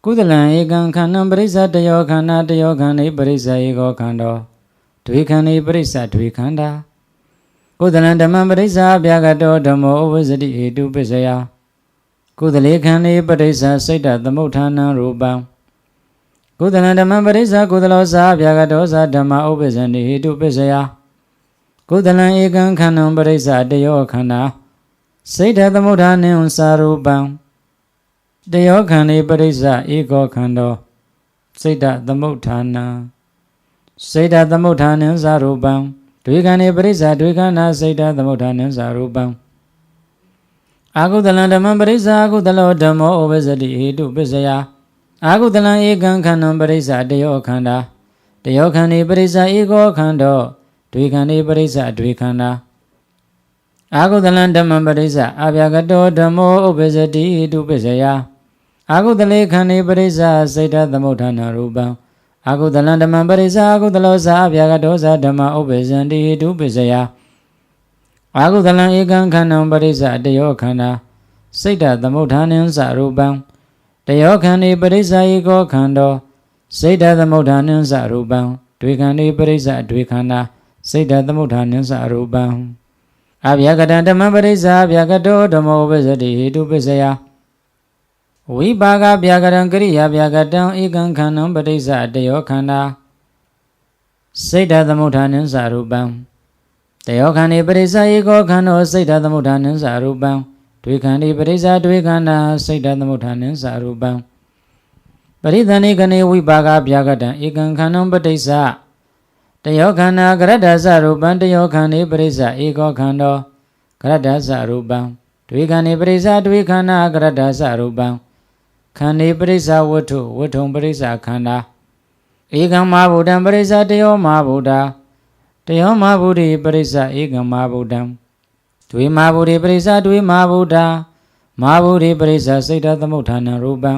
ကုသလံဧကံခန္ဓံပရိစ္ဆတယောခန္ဓာတယောခန္ဓိပရိစ္ဆဧကောခန္ဓောဒွေခန္ဓိပရိစ္ဆဒွေခန္ဓာကုသလံဓမ္မံပရိစ္ဆဗျာကတောဓမ္မောဥပဇ္ဇတိဟိတုပစ္စယကုသလေခန္ဓိပရိစ္ဆစိတ်တသမုဋ္ဌာနံရူပံကုသလံဓမ္မံပရိစ္ဆကုသလောသာဗျာကတောသာဓမ္မဥပ္ပဇ္ဇတိဟိတုပစ္စယကုသလံဧကံခန္ဓံပရိစ္ဆတယောခန္ဓာစိတ်တသမုဋ္ဌာနံသာရူပံတယောခန္ဓိပရိစ္ဆဧကောခန္ဓောစိတ်တသမုဋ္ဌာနံစိတ်တသမုဋ္ဌာနံသာရူပံဒွေခန္ဓိပရိစ္ဆဒွေခန္ဓာစိတ်တသမုဋ္ဌာနံသာရူပံအာကုသလံဓမ္မံပရိစ္ဆာကုသလောဓမ္မောဥပ္ပဇ္ဇတိဟိတုပစ္စယအာကုသလံဧကံခန္ဓံပရိစ္ဆတယောခန္ဓာတယောခန္ဓိပရိစ္ဆဧကောခန္ဓောဒွေခန္ဓိပရိစ္ဆဒွေခန္ဓာအာကုသလံဓမ္မံပရိစ္ဆအဗျာကတောဓမ္မောဥပ္ပဇ္ဇတိဟိတုပစ္စယအာကုသလေခန္ဓိပရိစ္ဆစိတ်တသမုဋ္ဌာနရူပံအာကုသလံဓမ္မံပရိစ္ဆအာကုသလောသာအဗျာကတောသာဓမ္မဥပ္ပဇ္ဇတိဟိတုပစ္စယအာကုသလံဧကံခန္ဓံပရိစ္ဆတယောခန္ဓာစိတ်တသမုဋ္ဌာနံသရူပံတယောခန္ဓိပရိစ္ဆဧကောခန္ဓောစိတ်တသမုဋ္ဌာနံသရူပံဒွေခန္ဓိပရိစ္ဆဒွေခန္ဓာစိတ်တသမုဋ္ဌာနံသရူပံအဗျာကတံဓမ္မပရိစ္ဆအဗျာကတောဓမ္မောဥပ္ပဇ္ဇတိဟိတုပစ္စယဝိပါကဗျာကရံကရိယာဗျာကတံဧကံခန္ဓံပရိစ္ဆတယောခန္ဓာစိတ်တသမုဋ္ဌာနံသရူပံတယောခန္ဓိပရိစ္ဆဧကောခန္ဓောစိတ်တသမုဋ္ဌာနံသရူပံဒွေခန္ဓိပရိစ္ဆဒွေခန္ဓာစိတ်တသမုဋ္ဌာနံသရူပံပရိသဏိကနေဝိပါကဗျာကတံဧကံခန္ဓံပဋိစ္ဆတယောခန္ဓာကရတ္တသရူပံတယောခန္ဓိပရိစ္ဆဧကောခန္ဓောကရတ္တသရူပံဒွေခန္ဓိပရိစ္ဆဒွေခန္ဓာကရတ္တသရူပံခန္ဓိပရိစ္ဆဝတ္ထုဝတ္ထုံပရိစ္ဆခန္ဓာဧကံမဟာဗုဒ္ဓံပရိစ္ဆတယောမဟာဗုဒ္ဓတယောမဟာဗုဒ္ဓိပရိစ္ဆဧကံမဟာဗုဒ္ဓံဒွေမဟာဗုဒ္ဓိပရိစ္ဆဒွေမဟာဗုဒ္ဓမဟာဗုဒ္ဓိပရိစ္ဆစိတ်တသမုဋ္ဌာနံရူပံ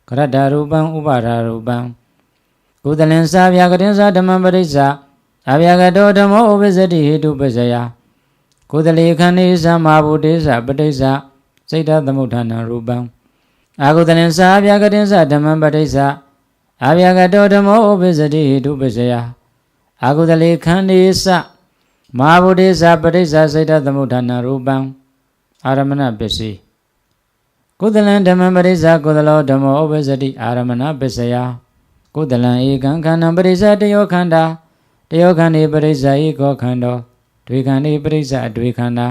ကရတ္တရူပံဥပါဒရူပံကုသလင်္စာဗျာကတင်္စာဓမ္မပရိစ္ဆအဗျာကတောဓမ္မောဥပ္ပဇ္ဇတိဟိတုပစ္စယကုသလေခန္ဓိသမ္မာဗုဒ္ဓေသပဋိစ္ဆစိတ်တသမုဋ္ဌာနံရူပံအာကုသလင်္စာအဗျာကတင်္စာဓမ္မပရိစ္ဆအဗျာကတောဓမ္မောဥပ္ပဇ္ဇတိဟိတုပစ္စယအာကုသလေခန္ဓိသမ္မာဗုဒ္ဓေသပဋိစ္ဆစိတ်တသမုဋ္ဌာနံရူပံအာရမဏပစ္စည်းကုသလံဓမ္မပရိစ္ဆကုသလောဓမ္မောဥပ္ပဇ္ဇတိအာရမဏပစ္စယကုသလံဧကံခန္ဓံပရိစ္ဆတယောခန္ဓာတယောခန္ဓိပရိစ္ဆဧကောခန္ဓောဒွေခန္ဓိပရိစ္ဆဒွေခန္ဓာ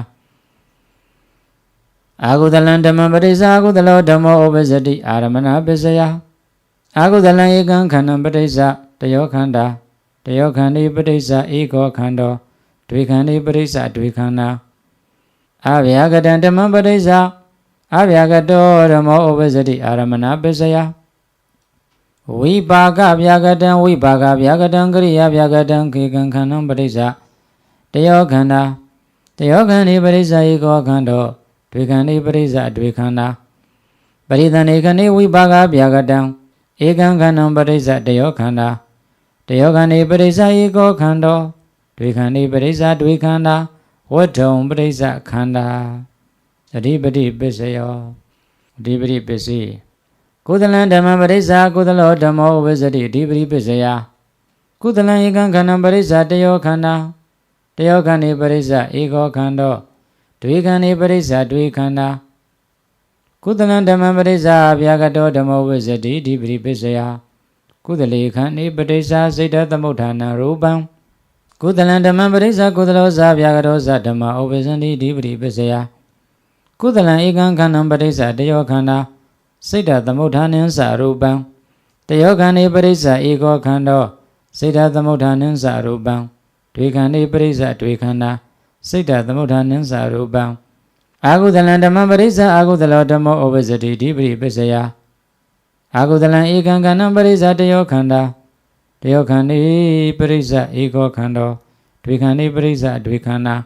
အာကုသလံဓမ္မပရိစ္ဆာကုသလောဓမ္မောဥပ္ပဇ္ဇတိအာရမဏပစ္စယအာကုသလံဧကံခန္ဓံပရိစ္ဆတယောခန္ဓာတယောခန္ဓိပရိစ္ဆဧကောခန္ဓောဒွေခန္ဓိပရိစ္ဆဒွေခန္ဓာအဗျာကတံဓမ္မပရိစ္ဆအဗျာကတောဓမ္မောဥပ္ပဇ္ဇတိအာရမဏပစ္စယဝိပါကဗျာကတံဝိပါကဗျာကတံကရိယာဗျာကတံခေကံခန္ဓံပရိစ္ဆတယောခန္ဓာတယောခန္ဓိပရိစ္ဆဧကောခန္ဓောဒွေခန္ဓိပရိစ္ဆဒွေခန္ဓာပရိသဏိခဏိဝိပါကဗျာကတံဧ Ekam Khanam Parisa Tayo Khanda Tayo Khandi Parisa Ego Khando Dvikhandi Parisa Dvikhanda Watum Parisa Khanda Adipati Pisayo Adipati Pisi Kudalan Dhamma Parisa Kudalo Dhammo Visati Adipati Pisaya Kudalan Ekam Khanam Parisa Tayo Khanda Tayo Khandi Parisa Ego Khando Dvikhandi Parisa Dvikhanda Kudalan Dhamma Parisa Vyagato Dhammo Visati Adipati Pisaya Kudali Khandi Parisa Siddha Thamutthana Rupam Kudalan Dhamma Parisa Kudalosa Vyagadosa Dhamma Ovisanti Adipati Pisaya Kudalan Ekam Khanam Parisa Tayo Khanda Siddha Thamutthana Rupam Tayo Khandi Parisa Ego Khando Siddha Thamutthana Rupam Dvikhandi Parisa Dvikhanda Siddha Thamutthana Rupam Agudalan Dhamma Parisa Agudalo Dhammo Ovisati Adipati Pisaya Agudalan Ekam Khanam Parisa Tayo Khanda Tayo Khandi Parisa Ego Khando Dvikhandi Parisa Dvikhanda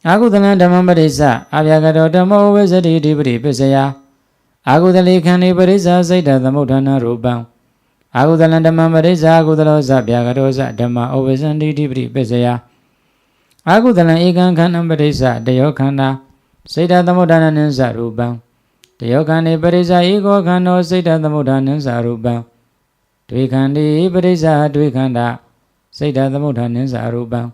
Agudalan Dhamma Parisa Avyagato Dhammo Ovisati Adipati Pisaya Agudali Khandi Parisa Siddha Thamutthana Rupam Agudalan Dhamma Parisa Agudalosa Vyagadosa Dhamma Ovisanti Adipati Pisaya Agudalan Ekam Khanam Parisa Tayo Khanda Siddha Thamutthana Rupam Tayo Khandi Parisa Ego Khando Siddha Thamutthana Rupam Dvikhandi Parisa Dvikhanda Siddha Thamutthana Rupam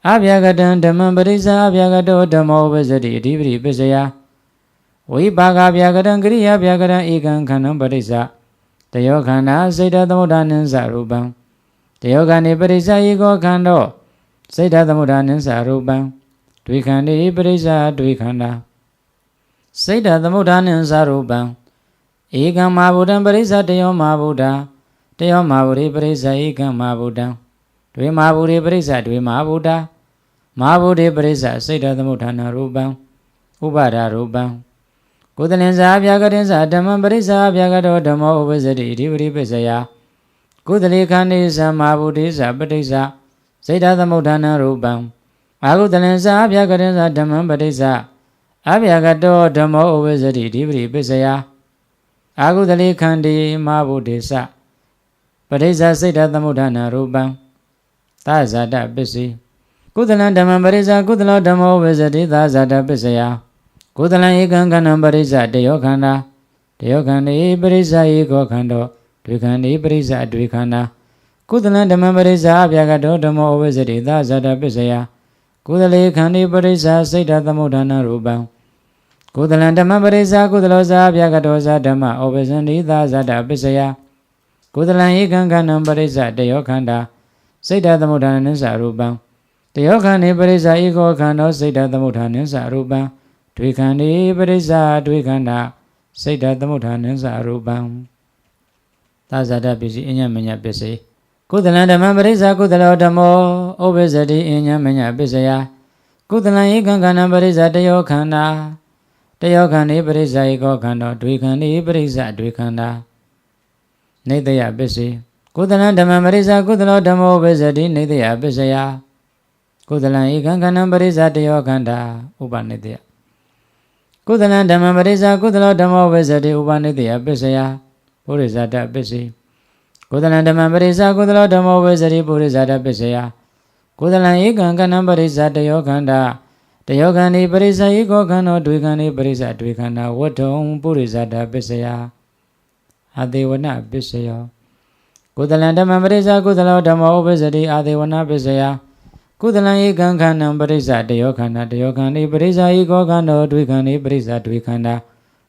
Avyagatan Dhamma Parisa Avyagato Dhammo Visati Adipati Pisaya Vibhaga Vyagatan Kriya Vyagatan Ekam Khanam Parisa Tayo Khanda Siddha Thamutthana Rupam Tayo Khandi Parisa Ego Khando Siddha Thamutthana Rupam Dvikhandi Parisa Dvikhanda Siddha Thamutthana Rupam Ekam Mahabhutam Parisa Tayo Mahabhuta Tayo Mahabhuti Parisa Ekam Mahabhutam Dvi Mahabhuti Parisa Dvi Mahabhuta Mahabhuti Parisa Siddha Thamutthana Rupam Upada Rupam Kudalinsa Avyagatinsa Dhamma Parisa Avyagato Dhammo Ovisati Adipati Pisaya Kudali Khandi Sa Mahabhuti Sa Patisa Siddha Thamutthana Rupam Agudalinsa Avyagatinsa Dhamma Parisa Avyagato Dhammo Ovisati Adipati Pisaya Agudali Khandi Mahabhuti Sa Patisa Siddha Thamutthana Rupam Tazata Pisi Kudalan Dhamma Parisa Kudalo Dhammo Ovisati Tazata Pisaya Kudalan Ekam Khanam Parisa Tayo Khanda Tayo Khandi Parisa Ego Khando Dvikhandi Parisa Dvikhanda Kudalan Dhamma Parisa Avyagato Dhammo Ovisati Tazata Pisaya Kudali Khandi Parisa Siddha Thamutthana Rupam Kudalan Dhamma Parisa Kudalosa Avyagatosa Dhamma Ovisanti Tazata Pisaya Kudalan Ekam Khanam Parisa Tayo Khanda Siddha Thamutthana Rupam Tayo Khandi Parisa Ego Khando Siddha Thamutthana Rupam Dvikhandi Parisa Dvikhanda Siddha Thamutthana Rupam Tazata Pisi Inyamanya Pisi Kudalan Dhamma Parisa Kudalo Dhammo Ovisati Inyamanya Pisaya Kudalan Ekam Khanam Parisa Tayo Khanda Tayo Khandi Parisa Ego Khando Dvikhandi Parisa Dvikhanda Nidaya Pisi Kudalan Dhamma Parisa Kudalo Dhammo Ovisati Nidaya Pisaya Kudalan Ekam Khanam Parisa Tayo Khanda Upanidya Kudalan Dhamma Parisa Kudalo Dhammo Ovisati Upanidya Pisaya Purisata Pisi Kudalan Dhamma Parisa Kudalo Dhammo Ovisati Purisata Pisaya Kudalan Ekam Khanam Parisa Tayo Khanda Tayo Khandi Parisa Ego Khando Dvikhandi Parisa Dvikhanda Watum Purisata Pisaya Adevana Pisaya Kudalan Dhamma Parisa Kudalo Dhammo Ovisati Adevana Pisaya Kudalan Ekam Khanam Parisa Tayo Khanda Tayo Khandi Parisa Ego Khando Dvikhandi Parisa Dvikhanda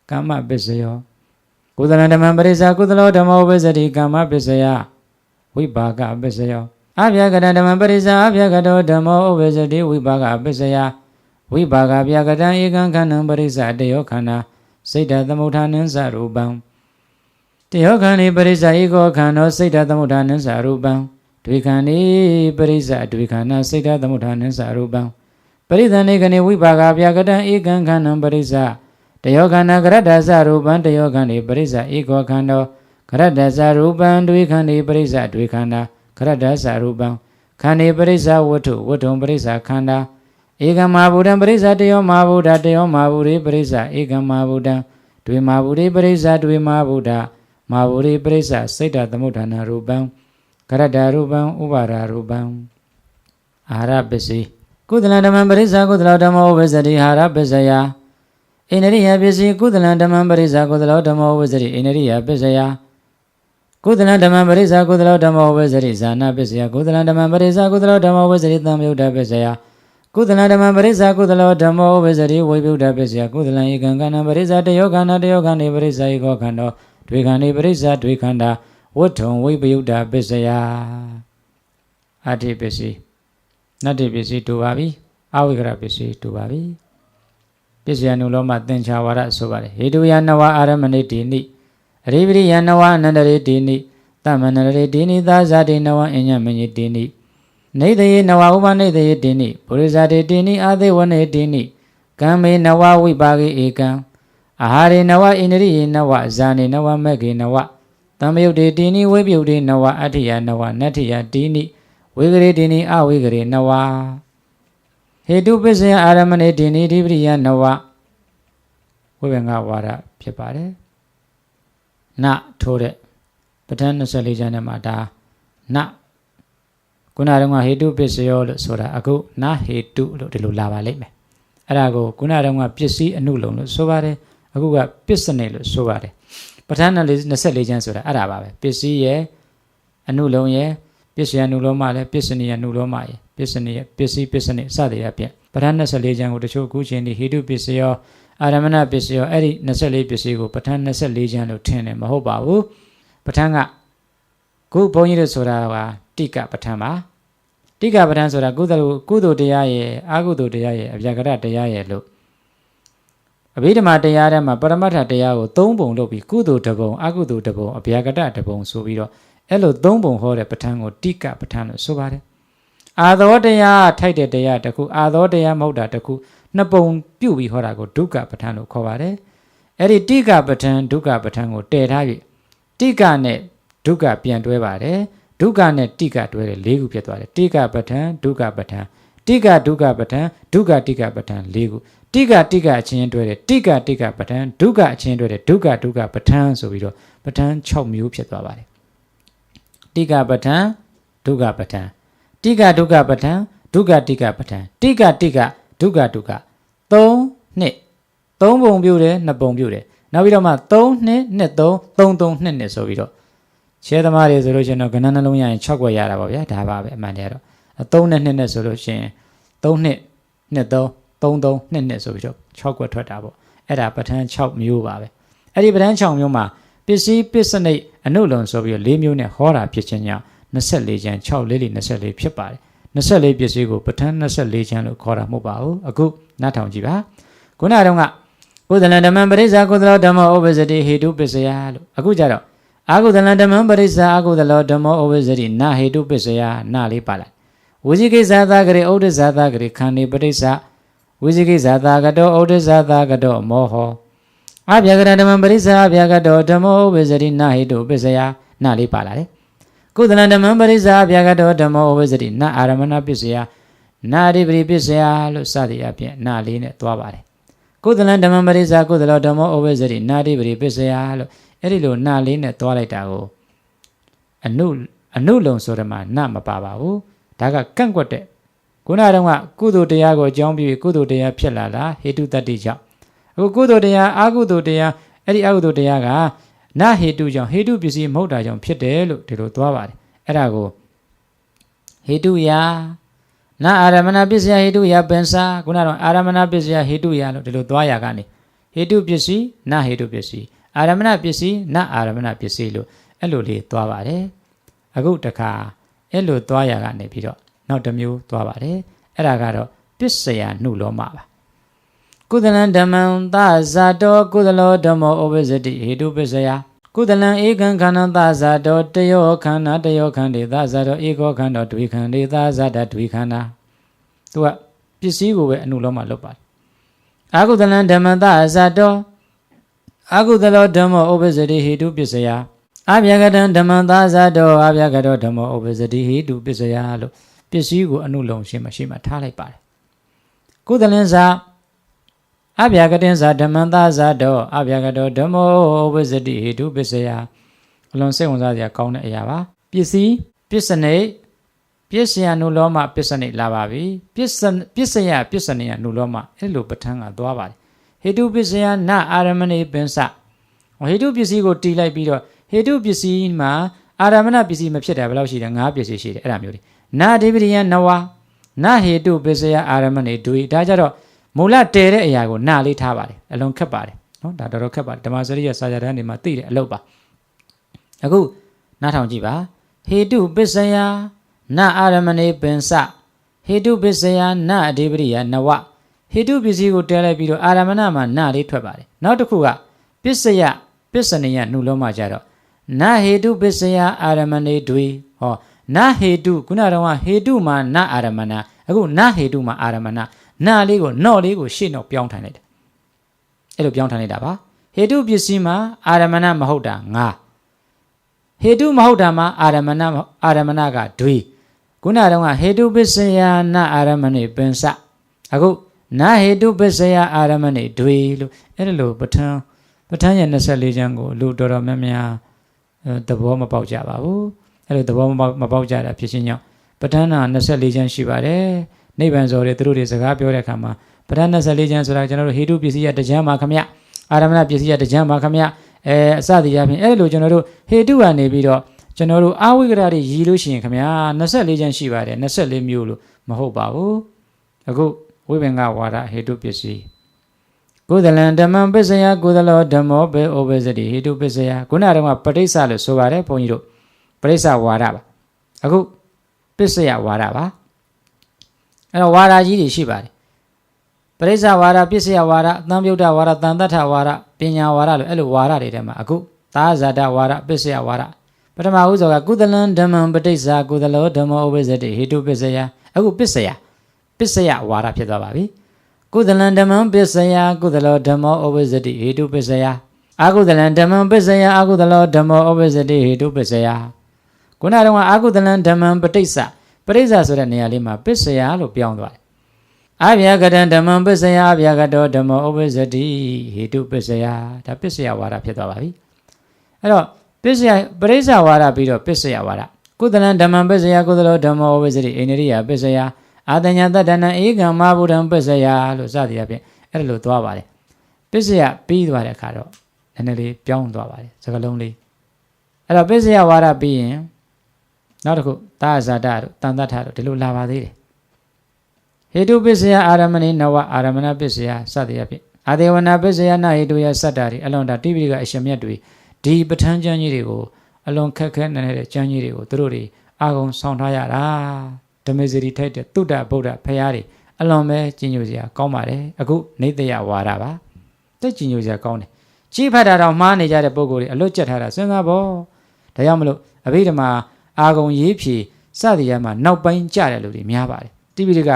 Kama Pisaya Kudalan Dhamma Parisa Kudalo Dhammo Ovisati Kama Pisaya Vibhaga Pisaya Avyagata Dhamma Parisa Avyagato Dhammo Ovisati Vibhaga Pisaya Vibhaga Vyagata Ekam Khanam Parisa Tayo Khanda Siddha Thamutthana Rupam Tayo Khandi Parisa Ego Khando Siddha Thamutthana Rupam Dvikhandi Parisa Dvikhanda Siddha Thamutthana Rupam Paridhani Khandi Vibhaga Vyagata Ekam Khanam Parisa Tayo Khanda Karadasa Rupam Tayo Khandi Parisa Ego Khando Karadasa Rupam Dvikhandi Parisa Dvikhanda Karadasa Rupam Khandi Parisa Watum Parisa Khanda Ekam Mahabhutam Parisa Tayo Mahabhuta Tayo Mahabhuti Parisa Ekam Mahabhutam Dvi Mahabhuti Parisa Dvi Mahabhuta မာဝရိပရိစ္ဆစိတ်တသမုဋ္ဌာနာရူပံကရတ္တရူပံဥပါဒရူပံအာဟာရပစ္စည်းကုသလဓမ္မပရိစ္ဆကုသလဓမ္မောဝိဇ္ဇတိအာဟာရပစ္စယအိန္ဒရိယပစ္စည်းကုသလဓမ္မပရိစ္ဆကုသလဓမ္မောဝိဇ္ဇတိအိန္ဒရိယပစ္စယကုသလဓမ္မပရိစ္ဆကုသလဓမ္မောဝိဇ္ဇတိဇာနာပစ္စယကုသလဓမ္မပရိစ္ဆကုသလဓမ္မောဝိဇ္ဇတိသံယုတ်တပစ္စယကုသလဓမ္မပရိစ္ဆကုသလဓမ္မောဝိဇ္ဇတိဝိပုဒ္ဓပစ္စယကုသလဧကံကဏပရိစ္ဆတယောခန္ဓာတယောခန္ဓေပရိစ္ဆဧကောခန္ဓေဒွေခန္ဓေပရိစ္ဆဒွေခန္ဓာဝဋ္ထုံဝိပယုဒ္ဓပစ္စယအဋ္ဌိပစ္စည်းနတ္တိပစ္စည်းတူပါပြီအဝိကရပစ္စည်းတူပါပြီပစ္စယနုလောမသင်္ချာဝါဒဆိုပါတယ်ဟေတုယနဝအာရမဏိတိနိအရိပရိယနဝအနန္တရေတိနိသမန္တရေတိနိသာဇာတိနဝအညမညိတိနိနေတယေနဝဥပနေတယေတိနိပုရိဇာတိတိနိအာသေဝနေတိနိကံမေနဝဝိပါကိဧကံအာဟာရေနဝဣန္ဒရိယေနဝဇာနေနဝမဂ္ဂေနဝသံယုတ်တေတိနိဝိပယုတေနဝအဋ္ဌိယနဝနတ္ထိယတိနိဝိဂရေတိနိအဝိဂရေနဝဟေတုပစ္စယအာရမဏေတိနိဓိပရိယနဝဝိဘင်္ဂဝါဒဖြစ်ပါတယ်နထိုးတဲ့ပဋ္ဌာန်း24ကျမ်းထဲမှာဒါနခုနတုန်းကဟေတုပစ္စယောလို့ဆိုတာအခုနဟေတုလို့ဒီလိုလာပါလိမ့်မယ်အဲ့ဒါကိုခုနတုန်းကပစ္စည်းအနုလုံလို့ဆိုပါတယ်အခုကပစ္စနေလို့ဆိုပါတယ်ပဋ္ဌာန်း24ကျမ်းဆိုတာအဲ့ဒါပါပဲပစ္စည်းရဲ့အနုလုံရဲ့ပစ္စယအနုလောမလည်းပစ္စနိယအနုလောမရဲ့ပစ္စနိယပစ္စည်းပစ္စနိစသည်အပြင်ပဋ္ဌာန်း24ကျမ်းကိုတချို့အခုချင်းဒီဟေတုပစ္စယောအာရမဏပစ္စယောအဲ့ဒီ24ပစ္စည်းကိုပဋ္ဌာန်း24ကျမ်းလို့ထင်တယ်မဟုတ်ပါဘူးပဋ္ဌာန်းကခုဘုန်းကြီးတို့ဆိုတာကတိကပဋ္ဌာန်းပါတိကပဋ္ဌာန်းဆိုတာကုသိုလ်တရားရဲ့အကုသိုလ်တရားရဲ့အဗျာကရတရားရဲ့လို့အဘိဓမ္မာတရားထဲမှာပရမတ္ထတရားကို3ပုံလုပ်ပြီးကုသိုလ်တစ်ပုံအကုသိုလ်တစ်ပုံအဗျာကရတစ်ပုံဆိုပြီးတော့အဲ့လို3ပုံဟောတဲ့ပဋ္ဌာန်းကိုတိကပဋ္ဌာန်းလို့ဆိုပါတယ်အာသောတရားထိုက်တဲ့တရားတစ်ခုအာသောတရားမဟုတ်တာတစ်ခုနှစ်ပုံပြုတ်ပြီးဟောတာကိုဒုက္ခပဋ္ဌာန်းလို့ခေါ်ပါတယ်အဲ့ဒီတိကပဋ္ဌာန်းဒုက္ခပဋ္ဌာန်းကိုတည်ထားပြီးတိကနဲ့ဒုက္ခပြန်တွဲပါတယ်ဒုက္ခနဲ့တိကတွဲတယ်၄ခုဖြစ်သွားတယ်တိကပဋ္ဌာန်းဒုက္ခပဋ္ဌာန်းတိကဒုက္ခပဋ္ဌာန်းဒုက္ခတိကပဋ္ဌာန်း၄ခုတိကအချင်းတွဲတယ်တိကပဋ္ဌာန်းဒုက္ခအချင်းတွဲတယ်ဒုက္ခပဋ္ဌာန်းဆိုပြီးတော့ပဋ္ဌာန်း6မျိုးဖြစ်သွားပါတယ်တိကပဋ္ဌာန်းဒုက္ခပဋ္ဌာန်းတိကဒုက္ခပဋ္ဌာန်းဒုက္ခတိကပဋ္ဌာန်းတိကဒုက္ခ3နှစ်3ပုံပြုတယ်2ပုံပြုတယ်နောက်ပြီးတော့မှ3နှစ်2 3 2နှစ်ဆိုပြီးတော့ရှဲသမားတွေဆိုလို့ရှိရင်တော့ကဏ္ဍနှလုံးရရင်6ခွက်ရတာပါဗျာဒါပါပဲအမှန်တရားတော့3နဲ့2နဲ့ဆိုလို့ရှိရင်3နှစ်2 3 2နှစ်ဆိုပြီးတော့6ခွက်ထွက်တာပေါ့အဲ့ဒါပဋ္ဌာန်း6မျိုးပါပဲအဲ့ဒီပဋ္ဌာန်း6မျိုးမှာပစ္စည်းပစ္စနိအနုလုံဆိုပြီးတော့4မျိုးနဲ့ဟောတာဖြစ်ခြင်းကြောင့်24ကျမ်း6လေး24ဖြစ်ပါတယ်24ပစ္စည်းကိုပဋ္ဌာန်း24ကျမ်းလို့ခေါ်တာမဟုတ်ပါဘူးအခုနားထောင်ကြည့်ပါခုနတုန်းကကုသလဓမ္မပရိစ္ဆာကုသလဓမ္မောဥပ္ပဇ္ဇတိဟေတုပစ္စယလို့အခုကြတော့အာကုသလဓမ္မပရိစ္ဆာအာကုသလဓမ္မောဥပ္ပဇ္ဇတိနာဟေတုပစ္စယနာလေးပါလိုက်ဝိဇိကိဇာသဂရေဩဒ္ဒဇာသဂရေခန္ဒီပရိစ္ဆာဝိဇိကိဇာသကတောဩဒ္ဒဇာသကတောမောဟောအဗျာကရဓမ္မပရိစ္ဆာအဗျာကတောဓမ္မောဥပ္ပဇ္ဇတိနာဟေတုပစ္စယနာလေးပါလာတယ်ကုသလဓမ္မပရိစ္ဆာအဗျာကတောဓမ္မောဥပ္ပဇ္ဇတိနာအာရမဏပစ္စယနာရိပရိပစ္စယလို့စသည်အပြင်နာလေးနဲ့သွားပါတယ်ကုသလဓမ္မပရိစ္ဆာကုသလဓမ္မောဥပ္ပဇ္ဇတိနာရိပရိပစ္စယလို့အဲ့ဒီလိုနာလေးနဲ့သွားလိုက်တာကိုအနုလုံဆိုတဲ့မှာနမပါပါဘူးဒါကကန့်ကွက်တဲ့ခုနတုန်းကကုသိုလ်တရားကိုအကြောင်းပြုကုသိုလ်တရားဖြစ်လာတာဟေတုတတ္တိကြောင့်အခုကုသိုလ်တရားအကုသိုလ်တရားအဲ့ဒီအကုသိုလ်တရားကနဟေတုကြောင့်ဟေတုပစ္စည်းမဟုတ်တာကြောင့်ဖြစ်တယ်လို့ဒီလိုသွားပါတယ်အဲ့ဒါကိုဟေတုယာနာအာရမဏပစ္စယဟေတုယာပင်စာခုနကတော့အာရမဏပစ္စယဟေတုယာလို့ဒီလိုသွားရကနေဟေတုပစ္စည်းနဟေတုပစ္စည်းအာရမဏပစ္စည်းနအာရမဏပစ္စည်းလို့အဲ့လိုလေးသွားပါတယ်အခုတခါအဲ့လိုသွားရကနေပြီးတော့နောက်တစ်မျိုးသွားပါတယ်အဲ့ဒါကတော့ပစ္စယနှုလောမပါကုသလံဓမ္မံသဇာတောကုသလောဓမ္မောဥပ္ပဇ္ဇတိဟေတုပစ္စယကုသလံဧကံခန္ဓာသဇာတောတယောခန္ဓာတယောခန္ဓေသဇာတောဧကောခန္ဓာဒွေခန္ဓေသဇာတဒွေခန္ဓာသူကပစ္စည်းကိုပဲအနုလောမလုပ်ပါတယ်အာကုသလံဓမ္မံသဇာတောအာကုသလောဓမ္မောဥပ္ပဇ္ဇတိဟေတုပစ္စယအဗျာကတံဓမ္မံသဇာတောအဗျာကတောဓမ္မောဥပ္ပဇ္ဇတိဟေတုပစ္စယလို့ပစ္စည်းကိုအနုလုံရှိမှထားလိုက်ပါတယ်ကုသလင်္စာအဗျာကတင်္စာဓမ္မံသဇာတောအဗျာကတောဓမ္မောဥပ္ပဇ္ဇတိဟေတုပစ္စယ အလွန်စိတ်ဝင်စားစရာကောင်းတဲ့အရာပါပစ္စည်းပစ္စနိပစ္စယနုလောမပစ္စနိလာပါပြီပစ္စယပစ္စနိယနုလောမအဲ့လိုပဋ္ဌာန်းကသွားပါတယ်ဟေတုပစ္စယနအာရမဏိပင်စဟေတုပစ္စည်းကိုတီးလိုက်ပြီးတော့ဟေတုပစ္စည်းမှာအာရမဏပစ္စည်းမဖြစ်တာဘယ်လောက်ရှိတယ်၅ပစ္စည်းရှိတယ်အဲ့ဒါမျိုးတွေနာအဓိပတိယနဝနာဟေတုပစ္စယအာရမဏိဒွေဒါကြတော့မူလတည်တဲ့အရာကိုနာလေးထားပါတယ်အလုံးခက်ပါတယ်နော်ဒါတော်တော်ခက်ပါတယ်ဓမ္မစရိယစာကြတန်းတွေမှာသိတယ်အလုပ်ပါအခုနားထောင်ကြည့်ပါဟေတုပစ္စယနအာရမဏိပင်စဟေတုပစ္စယနအဓိပတိယနဝဟေတုပစ္စည်းကိုတဲလိုက်ပြီးတော့အာရမဏမှာနလေးထွက်ပါတယ်နောက်တစ်ခုကပစ္စယပစ္စနိယနှုတ်လုံးမှာကြတော့နဟေတုပစ္စယအာရမဏိဒွေဟောနဟေတုခုနကတော့ဟေတုမှာနအာရမဏအခုနဟေတုမှာအာရမဏနာလေးကိုနော့လေးကိုရှေ့တော့ပြောင်းထိုင်လိုက်တယ်အဲ့လိုပြောင်းထိုင်လိုက်တာပါဟေတုပစ္စည်းမှာအာရမဏမဟုတ်တာငါဟေတုမဟုတ်တာမှာအာရမဏကဒွေခုနကတော့ဟေတုပစ္စယနာအာရမဏိပင်စအခုနာဟေတုပစ္စယအာရမဏိဒွေလို့အဲ့ဒါလိုပဋ္ဌာန်းရဲ့24ကျမ်းကိုလူတော်တော်များများသဘောမပေါက်ကြပါဘူးအဲ့လိုသဘောမပေါက်ကြတာဖြစ်ချင်းကြောင့်ပဋ္ဌာန်းက24ကျမ်းရှိပါတယ်နိဗ္ဗာန်ဇော်တွေသူတို့တွေစကားပြောတဲ့အခါမှာပဋ္ဌာန်း24ကျမ်းဆိုတာကျွန်တော်တို့ဟေတုပစ္စည်းရတစ်ကျမ်းပါခမအာရမဏပစ္စည်းရတစ်ကျမ်းပါခမအစသည်အပြင်အဲ့လိုကျွန်တော်တို့ဟေတုကနေပြီးတော့ကျွန်တော်တို့အာဝိကရတွေရည်လို့ရှိရင်ခမ24ကျမ်းရှိပါတယ်24မျိုးလို့မဟုတ်ပါဘူးအခုဝိပင်္ဂဝါဒဟေတုပစ္စည်းကုသလံဓမ္မပစ္စယကုသလောဓမ္မောဘေဩဘေစတိဟေတုပစ္စယခုနကတော့ပဋိစ္စလို့ဆိုပါတယ်ဘုန်းကြီးတို့ပဋိစ္စဝါဒပါအခုပစ္စယဝါဒပါအဲ့တော့ဝါဒကြီးတွေရှိပါတယ်ပရိစ္ဆဝါဒပစ္စယဝါဒသံယုတ်တဝါဒသံတ္ထဝါဒပညာဝါဒလို့အဲ့လိုဝါဒတွေထဲမှာအခုသာဇာတဝါဒပစ္စယဝါဒပထမဦးဆုံးကကုသလံဓမ္မံပဋိစ္ဆာကုသလောဓမ္မောဥပ္ပဇ္ဇတိဟေတုပစ္စယအခုပစ္စယဝါဒဖြစ်သွားပါပြီကုသလံဓမ္မံပစ္စယကုသလောဓမ္မောဥပ္ပဇ္ဇတိဟေတုပစ္စယအာကုသလံဓမ္မံပစ္စယအာကုသလောဓမ္မောဥပ္ပဇ္ဇတိဟေတုပစ္စယခုနကတော့အာကုသလံဓမ္မံပဋိစ္ဆာဆိုတဲ့နေရာလေးမှာပစ္စယလို့ပြောင်းသွားတယ်အဗျာကတံဓမ္မံပစ္စယအဗျာကတောဓမ္မောဥပ္ပဇ္ဇတိဟေတုပစ္စယဒါပစ္စယဝါဒဖြစ်သွားပါပြီအဲ့တော့ပစ္စယပရိစ္ဆဝါဒပြီးတော့ပစ္စယဝါဒကုသလံဓမ္မံပစ္စယကုသလောဓမ္မောဥပ္ပဇ္ဇတိအိန္ဒိယပစ္စယအာတညာတတ္တနံဧကံမဟာဗုဒ္ဓံပစ္စယလို့စသည်အပြင်အဲ့လိုသွားပါတယ်ပစ္စယပြီးသွားတဲ့အခါတော့နည်းနည်းလေးပြောင်းသွားပါတယ်စကားလုံးလေးအဲ့တော့ပစ္စယဝါဒပြီးရင်နောက်တစ်ခုသာဇာတတို့တန်တ္ထတို့ဒီလိုလာပါသေးတယ်ဟေတုပစ္စယအာရမဏိနဝအာရမဏပစ္စယစသည်အဖြစ်အာဒေဝနာပစ္စယနာဟေတုယစတ္တာတွေအလွန်တာတိပိဋကအရှင်မြတ်တွေဒီပဋ္ဌာန်းကျမ်းကြီးတွေကိုအလွန်ခက်ခဲနေတဲ့ကျမ်းကြီးတွေကိုသူတို့တွေအာဂုံဆောင်ထားရတာဓမ္မစရိထိုက်တဲ့တုဒ္ဒဗုဒ္ဓဖရာတွေအလွန်ပဲကျင့်ကြံစရာကောင်းပါတယ်အခုနေတယဝါဒပါသိကျင့်ကြံစရာကောင်းတယ်ကြီးဖတ်တာတော့မှားနေကြတဲ့ပုံကိုယ်တွေအလွတ်ကျက်ထားတာစဉ်းစားဖို့ဒါကြောင့်မလို့အဘိဓမ္မာအာဂုံရေးဖြေစသည်ရမှာနောက်ပိုင်းကြတဲ့လူတွေများပါတယ်တိပိဋက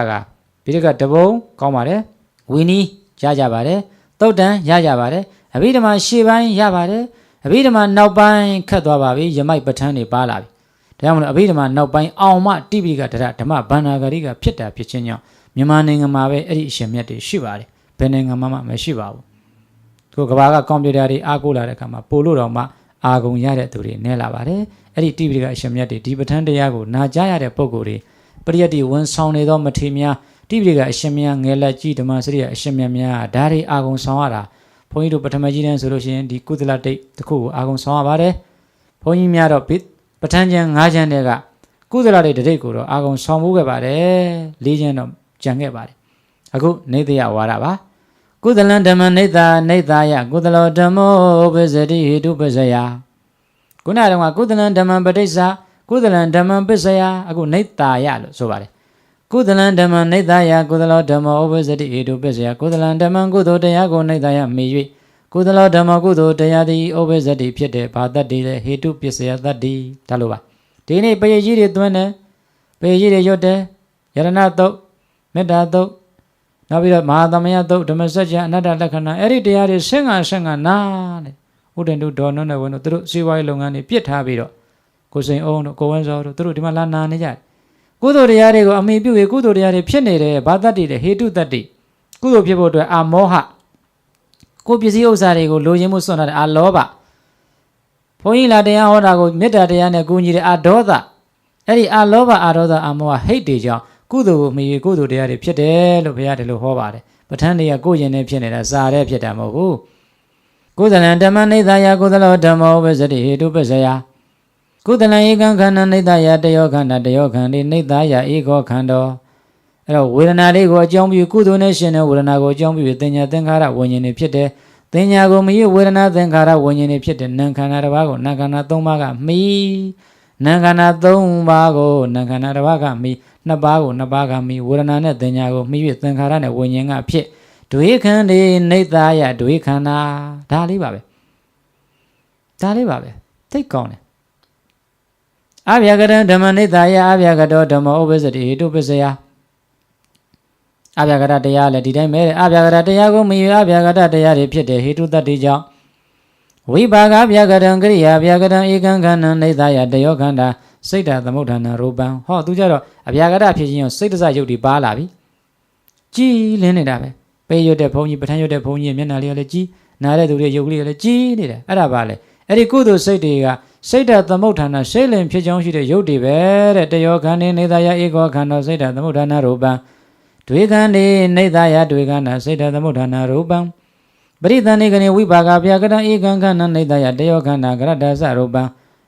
ဗိဓကတဘုံကောင်းပါတယ်ဝီနီးရကြပါတယ်သုတ်တန်ရကြပါတယ်အဘိဓမ္မာရှေ့ပိုင်းရပါတယ်အဘိဓမ္မာနောက်ပိုင်းခတ်သွားပါပြီယမိုက်ပဋ္ဌာန်းတွေပါလာပြီဒါကြောင့်မလို့အဘိဓမ္မာနောက်ပိုင်းအောင်မှတိပိဋကဓမ္မဗန္နာဂရိကဖြစ်တာဖြစ်ချင်းကြောင့်မြန်မာနိုင်ငံမှာပဲအဲ့ဒီအရှင်မြတ်တွေရှိပါတယ်ဘယ်နိုင်ငံမှာမှမရှိပါဘူးဒီကဘာကကွန်ပျူတာတွေအားကိုးလာတဲ့အခါမှာပို့လို့တော့မှအာဂုံရတဲ့သူတွေနဲလာပါတယ်အဲ့ဒီတိပိဋကအရှင်မြတ်တွေဒီပဋ္ဌာန်းတရားကိုနာကြားရတဲ့ပုဂ္ဂိုလ်တွေပရိယတ်တိဝန်ဆောင်နေသောမထေများတိပိဋကအရှင်မြတ်ငယ်လက်ကြီးဓမ္မစရိယအရှင်မြတ်များဒါတွေအာဂုံဆောင်ရတာဘုန်းကြီးတို့ပထမကြီးတန်းဆိုလို့ရှိရင်ဒီကုသလတိတ်တစ်ခုကိုအာဂုံဆောင်ရပါတယ်ဘုန်းကြီးများတော့ပဋ္ဌာန်းကျမ်း၅ကျမ်းတည်းကကုသလတိတ်တစ်ကိုတော့အာဂုံဆောင်မှုခဲ့ပါတယ်၄ကျမ်းတော့ကြံခဲ့ပါတယ်အခုနေတယဝါဒပါကုသလံဓမ္မနေသာယကုသလောဓမ္မောဥပ္ပဇ္ဇတိဟေတုပစ္စယခုနကတော့ကုသလံဓမ္မပဋိစ္စကုသလံဓမ္မပစ္စယအခုနေသာယလို့ဆိုပါတယ်ကုသလံဓမ္မနေသာယကုသလောဓမ္မောဥပ္ပဇ္ဇတိဟေတုပစ္စယကုသလံဓမ္မကုသိုလ်တရားကိုနေသာယမေ၍ကုသလောဓမ္မကုသိုလ်တရားသည်ဥပ္ပဇ္ဇတိဖြစ်တဲ့ဘာတတ်တည်းလဲဟေတုပစ္စယတတ်တည်းဒါလိုပါဒီနေ့ပရိကြီးတွေသွင်းတယ်ပရိကြီးတွေရွတ်တယ်ယရဏသုတ်မေတ္တာသုတ်နောက်ပြီးတော့မဟာသမယသုတ်ဓမ္မစကြာအနတ္တလက္ခဏာအဲ့ဒီတရားတွေဆင့်ကနာတဲ့ဥဒ္ဒင်တို့ဒေါ်နုနဲ့ဝင်တို့သူတို့စီးပွားရေးလုပ်ငန်းတွေပြစ်ထားပြီးတော့ကိုစိန်အောင်တို့ကိုဝင်းစောတို့သူတို့ဒီမှာလာနာနေကြတယ်ကုသိုလ်တရားတွေကိုအမိပြုပြီးကုသိုလ်တရားတွေဖြစ်နေတယ်ဘာတတ်တည်းလဲဟေတုတတ္တိကုသိုလ်ဖြစ်ဖို့အတွက်အာမောဟကိုပစ္စည်းဥစ္စာတွေကိုလိုချင်မှုစွန့်ထားတဲ့အာလောဘဖ ဘုန်းကြီးလာတရားဟောတာကိုမေတ္တာတရားနဲ့ကူညီတဲ့အာဒေါသအဲ့ဒီအာလောဘအာဒေါသအာမောဟဟိတ်တွေကြောင့်ကုသိုလ်ကိုမီကုသိုလ်တရားတွေဖြစ်တယ်လို့ဘုရားဒီလိုဟောပါတယ်ပဋ္ဌာန်းတွေကကိုယ်ရင်နဲ့ဖြစ်နေတာစာရဲဖြစ်တာမဟုတ်ဘူးကုသလံဓမ္မနိဒာယကုသလောဓမ္မောဝိဇ္ဇတိဟေတုပစ္စယကုသလံဧကံခန္ဓာနိဒာယတယောခန္ဓာတယောခန္ဓာနိဒာယဧကောခန္ဓာအဲ့တော့ဝေဒနာလေးကိုအကြောင်းပြုကုသိုလ်နဲ့ရှင်တဲ့ဝေဒနာကိုအကြောင်းပြုသင်ညာသင်္ခါရဝิญဉ်တွေဖြစ်တယ်သင်ညာကိုမီဝေဒနာသင်္ခါရဝิญဉ်တွေဖြစ်တယ်နာမ်ခန္ဓာတစ်ပါးကိုနာမ်ခန္ဓာ၃ပါးကမီနာမ်ခန္ဓာ၃ပါးကိုနာမ်ခန္ဓာတစ်ပါးကမီနှစ်ပါးကိုနှစ်ပါးကမီဝေဒနာနဲ့သင်ညာကိုမီ၍သင်္ခါရနဲ့ဝิญဉ်ကဖြစ်ဒွေခန္ဒီနိဒာယဒွေခန္ဓာဒါလေးပါပဲသိကောင်းတယ်အဗျာကတံဓမ္မနိဒာယအဗျာကတောဓမ္မဥပ္ပစ္စတိဟိတုပစ္စယအဗျာကတတရားလည်းဒီတိုင်းပဲအဗျာကတတရားကိုမီအဗျာကတတရားတွေဖြစ်တယ်ဟိတုတ္တိကြောင့်ဝိပါကဗျာကတံကရိယာဗျာကတံဧကံခန္ဓာနိဒာယတယောခန္ဓာစိတ်တသမုဋ္ဌာနာရူပံဟောသူကြတော့အဗျာကတဖြစ်ခြင်းရောစိတ်တစရုပ်တွေပါလာပြီကြည်လင်းနေတာပဲပေးရွတ်တဲ့ဘုန်းကြီးပဋ္ဌာန်းရွတ်တဲ့ဘုန်းကြီးရဲ့မျက်နှာလေးကလည်းကြည်နားတဲ့သူတွေရုပ်ကလေးကလည်းကြည်နေတယ်အဲ့ဒါပါလေအဲ့ဒီကုသိုလ်စိတ်တွေကစိတ်တသမုဋ္ဌာနာစိတ်လင်ဖြစ်ကြောင်းရှိတဲ့ရုပ်တွေပဲတဲ့တယောခန္ဓာနိဒာယဧကောခန္ဓာစိတ်တသမုဋ္ဌာနာရူပံဒွေခန္ဓာနိဒာယဒွေခန္ဓာစိတ်တသမုဋ္ဌာနာရူပံပရိသန္တိကနေဝိပါကဗျာကတံဧကံခန္ဓာနိဒာယတယောခန္ဓာကရတ္တသရူပံ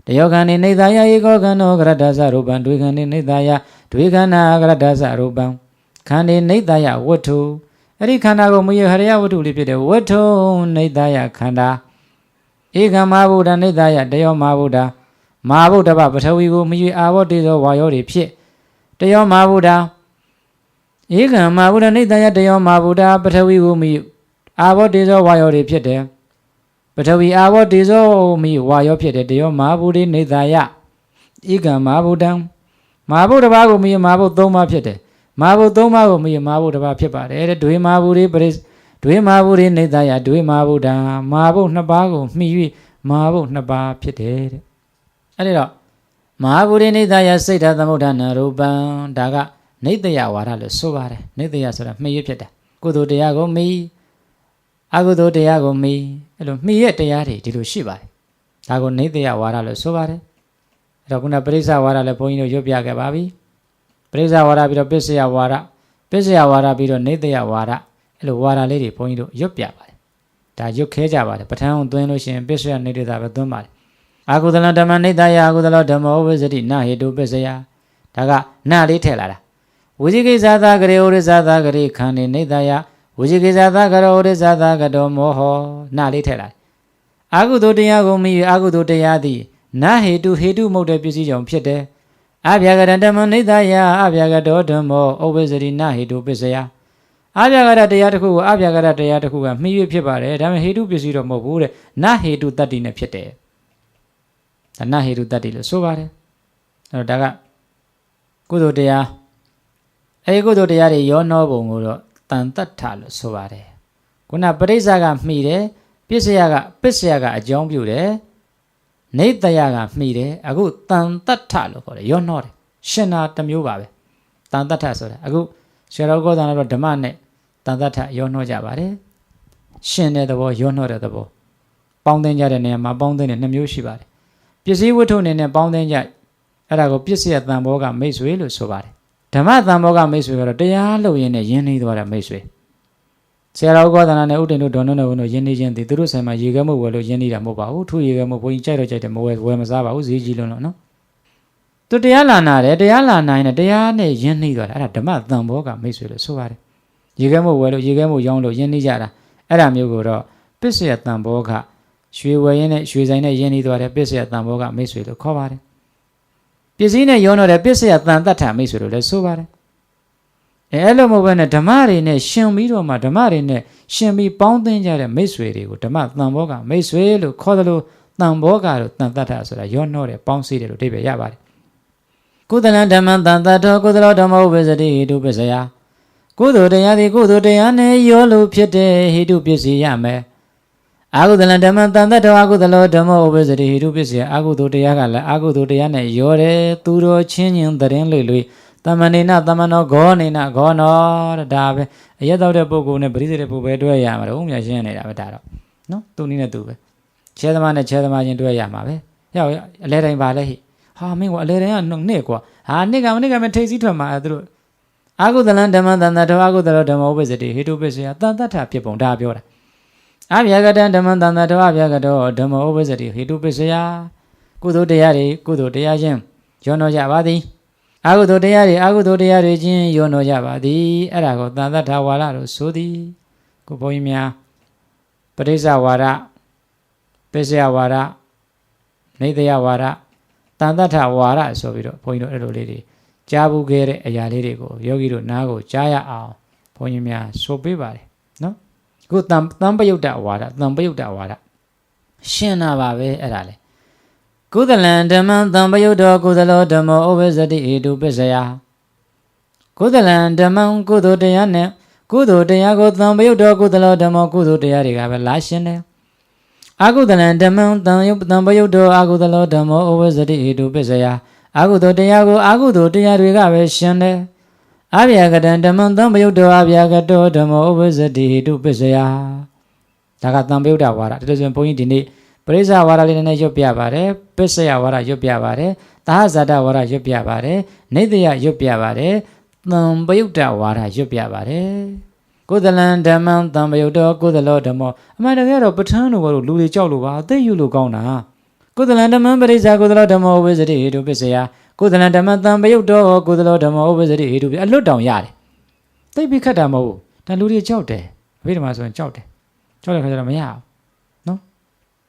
တယောခန္ဓာနိဒာယဧကောခန္ဓာကရတ္တသရူပံဒွေခန္ဓာနိဒာယဒွေခန္ဓာကရတ္တသရူပံခန္ဓာနိဒာယဝတ္ထုအဲ့ဒီခန္ဓာကိုမရဟရယဝတ္ထုလေးဖြစ်တဲ့ဝတ္ထုနိဒာယခန္ဓာဧကမဟာဗုဒ္ဓနိဒာယတယောမဟာဗုဒ္ဓမဟာဗုဒ္ဓပထဝီကိုမရအာဘောတေဇောဝါယောတွေဖြစ်တယောမဟာဗုဒ္ဓဧကမဟာဗုဒ္ဓနိဒာယတယောမဟာဗုဒ္ဓပထဝီကိုမီအာဘောတေဇောဝါယောတွေဖြစ်တယ်ပထဝီအာဘောတေဇောမီဝါယောဖြစ်တယ်တယောမဟာဗုဒ္ဓနိဒာယဧကမဟာဗုဒ္ဓမဟာဗုဒ္ဓဘာကိုမီမဟာဗုဒ္ဓ၃ပါးဖြစ်တယ်မဟာဗုဒ္ဓ၃ပါးကိုမီမဟာဗုဒ္ဓဘာဖြစ်ပါတယ်တဲ့ဒွေမဟာဗုဒ္ဓပရိဒွေမဟာဗုဒ္ဓနိဒာယဒွေမဟာဗုဒ္ဓမဟာဗုဒ္ဓနှစ်ပါးကိုမှီ၍မဟာဗုဒ္ဓနှစ်ပါးဖြစ်တယ်တဲ့အဲ့ဒီတော့မဟာဗုဒ္ဓနိဒာယစိတ်ဓာသမုဋ္ဌာနာရူပံဒါကနိတယဝါဒလို့ဆိုပါတယ်နိတယဆိုတာမှီရဖြစ်တာကုသိုလ်တရားကိုမှီအကုသိုလ်တရားကိုမှီအဲ့လိုမှီရဲ့တရားတွေဒီလိုရှိပါတယ်ဒါကိုနိတယဝါဒလို့ဆိုပါတယ်အဲ့တော့ခုနပရိစ္ဆဝါဒလည်းဘုန်းကြီးတို့ရွတ်ပြခဲ့ပါပြီပရိစ္ဆဝါဒပြီးတော့ပစ္စယဝါဒပြီးတော့နိတယဝါဒအဲ့လိုဝါဒလေးတွေဘုန်းကြီးတို့ရွတ်ပြပါတယ်ဒါရွတ်ခဲကြပါတယ်ပဋ္ဌာန်းကိုသွင်းလို့ရှိရင်ပစ္စယနိတယပဲသွင်းပါတယ်အာကုသလဓမ္မနိဒာယအာကုသလဓမ္မောဝိဇ္ဇတိနဟေတုပစ္စယဒါကနလေးထည့်လာတာဝိဇိကိဇာသဂရေဩရိဇာသဂရေခန္ဓေနိဒာယဝိဇိကိဇာသဂရေဩရိဇာသဂတောမောဟောနလေးထည့်လာအာကုသိုလ်တရားကိုမိအာကုသိုလ်တရားသည်နဟေတုဟေတုမဟုတ်တဲ့ပစ္စည်းကြောင့်ဖြစ်တယ်အဗျာကရဓမ္မနိဒာယအဗျာကတောဓမ္မောဩဝိဇ္ဇတိနဟေတုပစ္စယအဗျာကရတရားတစ်ခုကိုအဗျာကရတရားတစ်ခုကမှီ၍ဖြစ်ပါတယ်ဒါပေမဲ့ဟေတုပစ္စည်းတော့မဟုတ်ဘူးတဲ့နဟေတုတတ္တိနဲ့ဖြစ်တယ်ဒါနဟေတုတတ္တိလို့ဆိုပါတယ်အဲ့တော့ဒါကကုသိုလ်တရားအဲဒီကုသိုလ်တရားတွေရောနှောပုံကိုတော့တန်တတ္ထလို့ဆိုပါတယ်ခုနပရိစ္ဆာကမှီတယ်ပစ္စယကအကြောင်းပြုတယ်နိတယကမှီတယ်အခုတန်တတ္ထလို့ခေါ်တယ်ရောနှောတယ်ရှင်နာတစ်မျိုးပါပဲတန်တတ္ထဆိုတာအခုဆရာတော်ကောသံတော့ဓမ္မနဲ့တန်တတ္ထရောနှောကြပါတယ်ရှင်တဲ့သဘောရောနှောတဲ့သဘောပေါင်းသိကြတဲ့နေရာမှာပေါင်းသိတဲ့နှစ်မျိုးရှိပါတယ်ပစ္စည်းဝတ္ထုအနေနဲ့ပေါင်းသိကြအဲ့ဒါကိုပစ္စယတန်ဘောကမိတ်ဆွေလို့ဆိုပါတယ်ဓမ္မတန်ဘောကမိတ်ဆွေကတော့တရားလို့ရင်းနဲ့ယဉ်နေသွားတဲ့မိတ်ဆွေဆရာတော်ကောသနာနဲ့ဥဒိန်တို့ဒေါနုနဲ့ဘုန်းတို့ယဉ်နေခြင်းဒီသူတို့ဆိုင်မှာရေခဲမှုဝယ်လို့ယဉ်နေတာမဟုတ်ပါဘူးထူရေခဲမှုဘုန်းကြီးကြိုက်တော့ကြိုက်တယ်မဝယ်မစားပါဘူးဈေးကြီးလုံးလို့နော်သူတရားလာနာတယ်တရားလာနိုင်တယ်တရားနဲ့ယဉ်နေသွားတာအဲ့ဒါဓမ္မတန်ဘောကမိတ်ဆွေလို့ဆိုပါတယ်ရေခဲမှုဝယ်လို့ရေခဲမှုရောင်းလို့ယဉ်နေကြတာအဲ့ဒါမျိုးကိုတော့ပစ္စယတန်ဘောကရွှေဝယ်ရင်းနဲ့ရွှေဆိုင်နဲ့ယဉ်နေသွားတယ်ပစ္စယတန်ဘောကမိတ်ဆွေလို့ခေါ်ပါတယ်ပစ္စည်းနဲ့ရောတော့တဲ့ပစ္စယတန်တ္ထမိတ်ဆွေလို့လည်းဆိုပါတယ်အဲ့လိုမဟုတ်ဘဲနဲ့ဓမ္မတွေနဲ့ရှင်ပြီးတော့မှဓမ္မတွေနဲ့ရှင်ပြီးပေါင်းသင်းကြတဲ့မိတ်ဆွေတွေကိုဓမ္မတန်ဘောကမိတ်ဆွေလို့ခေါ်တယ်လို့တန်ဘောကလို့တန်တတ္ထဆိုတာရောနှောတယ်ပေါင်းစည်းတယ်လို့အဓိပ္ပာယ်ရပါတယ်ကုသလဓမ္မတန်တတ္ထောကုသလောဓမ္မောဝိဇ္ဇတိဟိတုပစ္စယကုသိုလ်တရားသည်ကုသိုလ်တရားနဲ့ရောလို့ဖြစ်တဲ့ဟိတုပစ္စည်းရမယ်အာဟုသလဓမ္မတန်တတ္ထောအာဟုသလောဓမ္မောဝိဇ္ဇတိဟိတုပစ္စယအာဟုသိုလ်တရားကလည်းအာဟုသိုလ်တရားနဲ့ရောတယ်သူတော်ချင်းချင်းသတင်းလွေတမဏိနတမနောဂောနေနဂောနောတဲ့ဒါပဲအရက်တော့တဲ့ပုဂ္ဂိုလ်နဲ့ပရိသေတဲ့ပုဂ္ဂိုလ်ပဲတွဲရမှာတော့ဥမြရှင်းနေတာပဲဒါတော့နော်သူနည်းနဲ့သူပဲ ချဲသမားနဲ့ချဲသမားချင်းတွေ့ရမှာပဲရောက်အလဲတိုင်းပါလဲဟိဟာမင်းကအလဲတိုင်းကနှစ်ကွာဟာနှစ်ကမထိတ်စီးထွက်မှာသူတို့အာဟုသလံဓမ္မသန္တတောအာဟုသလောဓမ္မဥပ္ပဇ္ဇတိဟေတုပစ္စယတန်တ္ထဖြစ်ပုံဒါပြောတာအဗျာကတံဓမ္မသန္တတောအဗျာကတောဓမ္မဥပ္ပဇ္ဇတိဟေတုပစ္စယကုသိုလ်တရားတွေကုသိုလ်တရားချင်းရောနှောကြပါသည်အာဟုသောတရားတွေချင်းရောနှောကြပါသည်အဲ့ဒါကိုတန်တ္ထဝါဒလို့ဆိုသည်ကိုဘုန်းကြီးများပဋိစ္စဝါဒပစ္စယဝါဒနေတယဝါဒတန်တ္ထဝါဒဆိုပြီးတော့ဘုန်းကြီးတို့အဲ့လိုလေးတွေကြားဘူးခဲ့တဲ့အရာလေးတွေကိုယောဂီတို့နားကိုကြားရအောင်ဘုန်းကြီးများဆိုပေးပါတယ်နော်အခုတန်ပယုတ်တဝါဒရှင်းတာပါပဲအဲ့ဒါလေကုသလံဓမ္မံသံပယုတ်တော်ကုသလောဓမ္မောဥပ္ပဇ္ဇတိဟေတုပစ္စယကုသလံဓမ္မံကုသိုလ်တရားနဲ့ကုသိုလ်တရားကိုသံပယုတ်တော်ကုသလောဓမ္မောကုသိုလ်တရားတွေကပဲလာရှင်းတယ်အကုသလံဓမ္မံသံပယုတ်တော်အကုသလောဓမ္မောဥပ္ပဇ္ဇတိဟေတုပစ္စယအကုသိုလ်တရားကိုအကုသိုလ်တရားတွေကပဲရှင်းတယ်အဗျာကတံဓမ္မံသံပယုတ်တော်အဗျာကတောဓမ္မောဥပ္ပဇ္ဇတိဟေတုပစ္စယဒါကသံပယုတ်တဝါဒဒါလို့ဆိုရင်ဘုန်းကြီးဒီနေ့ပရိစ္ဆဝါဒလေးနဲ့ရွတ်ပြပါတယ်ပစ္စယဝါဒရွတ်ပြပါတယ်သဟဇာတဝါဒရွတ်ပြပါတယ်နေတယရွတ်ပြပါတယ်သံပယုတ်တဝါဒရွတ်ပြပါတယ်ကုသလံဓမ္မံသံပယုတ်တော်ကုသလောဓမ္မောအမှန်တကယ်တော့ပဋ္ဌာန်းတို့ဘာလို့လူတွေကြောက်လို့ပါအသိယူလို့ကောင်းတာကုသလံဓမ္မံပရိစ္ဆကုသလောဓမ္မောဥပ္ပဇ္ဇတိဟေတုပစ္စယကုသလံဓမ္မံသံပယုတ်တော်ကုသလောဓမ္မောဥပ္ပဇ္ဇတိဟေတုအလွတ်တောင်ရတယ်သိပြီးခတ်တာမဟုတ်ဘူးဒါလူတွေကြောက်တယ်အဘိဓမ္မာဆိုရင်ကြောက်တဲ့ခါကျတော့မရဘူးနော်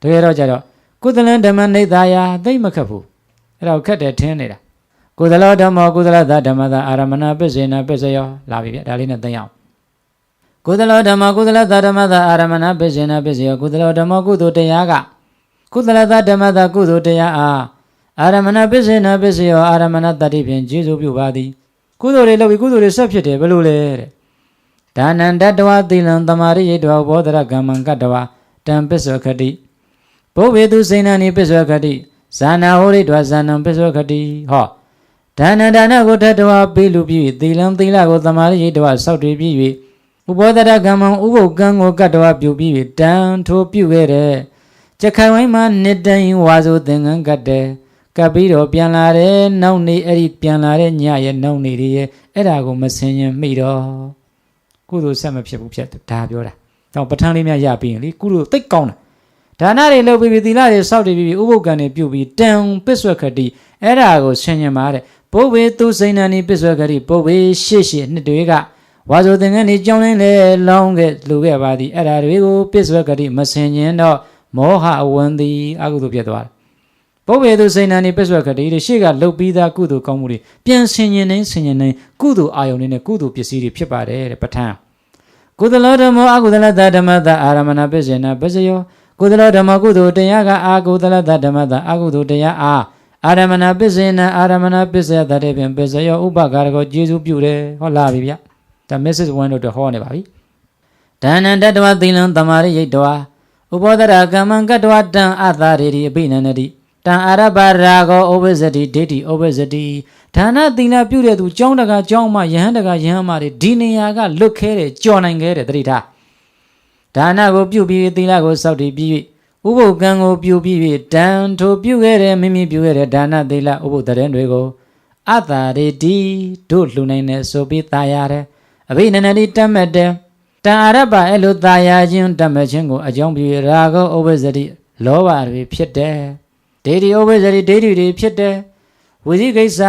တကယ်တော့ကြတော့ကုသလံဓမ္မနိသာယသိမခတ်ဘူးအဲ့တော့ခတ်တယ်ထင်းနေတာကုသလောဓမ္မောကုသလသဓမ္မသာအာရမဏပစ္စေနပစ္စယောလာပြီဗျဒါလေးနဲ့သိအောင်ကုသလောဓမ္မောကုသလသဓမ္မသာအာရမဏပစ္စေနပစ္စယောကုသလောဓမ္မောကုသိုလ်တရားကကုသလသဓမ္မသာကုသိုလ်တရားအားအာရမဏပစ္စေနပစ္စယောအာရမဏတတ္တိဖြင့်ကျေစုပြုပါသည်ကုသိုလ်တွေလုပ်ပြီးကုသိုလ်တွေဆက်ဖြစ်တယ်ဘယ်လိုလဲတဲ့ဒါနံတတဝသီလံသမာရိယေတဝဘောဓရကမ္မံကတ္တဝတံပစ္စောခတိဘုဗ္ဗေတုစိဏနိပစ္စောခတိဇာနာဟောရိတဝဇာနံပစ္စောခတိဟောဒါနကိုတတဝပေးလူပြီးသီလံသီလကိုသမာရိယေတဝစောက်တည်ပြီး၍ဥဘောဓရကမ္မံဥပုပ်ကံကိုကတ္တဝပြုပြီး၍တံထိုပြုခဲ့တဲ့ကြခိုင်ဝိုင်းမှာနှစ်တိုင်ဝါဆိုသင်္ကန်းကတ်တယ်ကပ်ပြီးတော့ပြန်လာတယ်နောက်နေ့အဲ့ဒီပြန်လာတဲ့ညရဲ့နောက်နေ့တွေရဲ့အဲ့ဒါကိုမစင်ရင်မိတော့ကုသိုလ်ဆက်မဖြစ်ဘူးဖြစ်ဒါပြောတာတော့ပဋ္ဌာန်းလေးများရပြီးရင်လေကုသိုလ်သိကောင်းတာဒါနတွေလုပ်ပြီးသီလတွေစောက်တည်ပြီးဥပုပ်ကံတွေပြုပြီးတံပစ္ဆွခတိအဲ့ဒါကိုဆင်ញင်ပါတဲ့ဘုဗ္ဗေသူစိဏနိပစ္ဆွခတိဘုဗ္ဗေရှေ့နှစ်တွေကဝါဆိုသင်္ကန်းတွေကြောင်းလင်းလေလောင်းခဲ့လူခဲ့ပါသည်အဲ့ဒါတွေကိုပစ္ဆွခတိမဆင်ញင်တော့မောဟအဝန္တိအကုသိုလ်ဖြစ်သွားတယ်ဘုဗ္ဗေသူစိဏနိပစ္ဆွခတိတွေရှေ့ကလုတ်ပြီးသားကုသိုလ်ကောင်းမှုတွေပြန်ဆင်ញင်နေကုသိုလ်အာယုန်တွေနဲ့ကုသိုလ်ပစ္စည်းတွေဖြစ်ပါတယ်တဲ့ပဋ္ဌာန်းကုသလောဓမ္မောအကုသလသဓမ္မသအာရမဏပစ္စေနပစ္စယောကုသလောဓမ္မကုသိုလ်တရားကအာကုသလသဓမ္မသအကုသိုလ်တရားအာရမဏပစ္စေနအာရမဏပစ္စယတတ္တေဖြင့်ပစ္စယောဥပကာရကိုကျေစုပြုတယ်ဟောလာပြီဗျဒါ message 1တို့ဟောနေပါပြီဒါနံတတဝသီလံသမာရိယိတဝဥပောဒရကမ္မံကတ္တဝတံအသာရေတိအဘိနန္တိတံအာရပရာဂောဥပ္ပဇ္ဇတိဒိဋ္ဌိဥပ္ပဇ္ဇတိဒါနသီလပြုတဲ့သူကျောင်းတကာကျောင်းမယဟန်တကာယဟန်မတွေဒီနေရာကလွတ်ခဲတယ်ကြော်နိုင်ခဲ့တယ်တတိထားဒါနကိုပြုပြီးသီလကိုစောင့်တည်ပြီးဥပုပ်ကံကိုပြုပြီးတံထိုပြုခဲ့တယ်မိမိပြုခဲ့တဲ့ဒါနသီလဥပုပ်တရင်တွေကိုအသာရေတိတို့လှူနိုင်တဲ့ဆိုပြီးသာရတယ်အဘိနန္တိတတ်မဲ့တယ်တံအာရပအဲ့လိုသာယာခြင်းတတ်မဲ့ခြင်းကိုအကြောင်းပြုရာဂောဥပ္ပဇ္ဇတိလောဘတွေဖြစ်တယ်ဒိဋ္ဌိဥပ္ပဇ္ဇတိဒိဋ္ဌိတွေဖြစ်တယ်ဝိသိကိစ္စ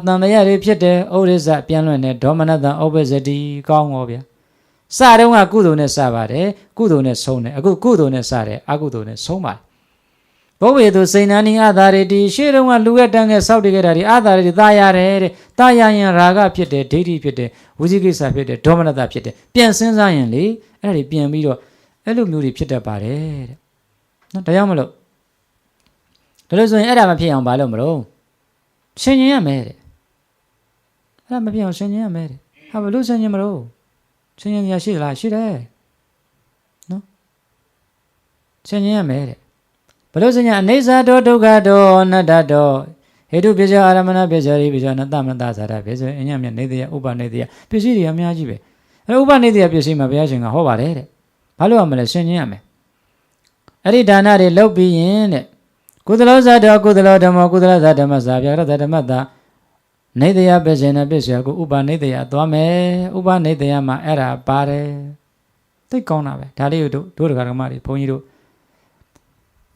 တန်တရားတွေဖြစ်တယ်ဩရိစပြန်လွင့်တဲ့ဒေါမနတံဥပ္ပဇ္ဇတိကောင်းရောဗျာစတုန်းကကုသိုလ်နဲ့စပါတယ်ကုသိုလ်နဲ့ဆုံးတယ်အခုကုသိုလ်နဲ့စတယ်အကုသိုလ်နဲ့ဆုံးပါတယ်ဘုဗ္ဗေသူစိဏနိအသာရေတိရှေ့တုန်းကလူရဲ့တန်းငယ်စောက်တည်ခဲ့တာဒီအသာရေတိသာရတယ်တဲ့သာရရင်ရာဂဖြစ်တယ်ဒိဋ္ဌိဖြစ်တယ်ဝိသိကိစ္စဖြစ်တယ်ဒေါမနတဖြစ်တယ်ပြန်စဉ်းစားရင်လေအဲ့ဒါတွေပြန်ပြီးတော့အဲ့လိုမျိုးတွေဖြစ်တတ်ပါတယ်တဲ့နော်ဒါကြောင့်မလို့ဒါလို့ဆိုရင်အဲ့ဒါမဖြစ်အောင်ဘာလို့မလို့ဆင်ញင်ရမယ်တဲ့အဲ့ဒါမဖြစ်အောင်ဆင်ញင်ရမယ်တဲ့ဟာဘလို့ဆင်ញင်မလို့ဆင်ញင်ရရှိလားရှိတယ်နော်ဆင်ញင်ရမယ်တဲ့ဘလို့ဆင်ញင်အနေစာတောဒုက္ခတောအနတ္တတောဟေတုပစ္စယအာရမဏပစ္စယရိပစ္စယနတမတသာရပစ္စယအညမြနေတယဥပနေတယပစ္စည်းတွေအများကြီးပဲအဲ့ဥပနေတယပစ္စည်းမှာဘုရားရှင်ကဟောပါတယ်တဲ့ဘာလို့ရမလဲဆင်ញင်ရမယ် အဲ့ဒီဒါနတွေလုပ်ပြီးရင်တဲ့ကုသလောဇာတောကုသလောဓမ္မကုသလဇာဓမ္မဇာပြရတဓမ္မတာနေတယပစ္စေနပစ္စယကိုဥပနေတယသွားမယ်ဥပနေတယမှာအဲ့ဒါပါတယ်သိကောင်းတာပဲဒါလေးတို့ဒကာဒကမတွေဘုန်းကြီးတို့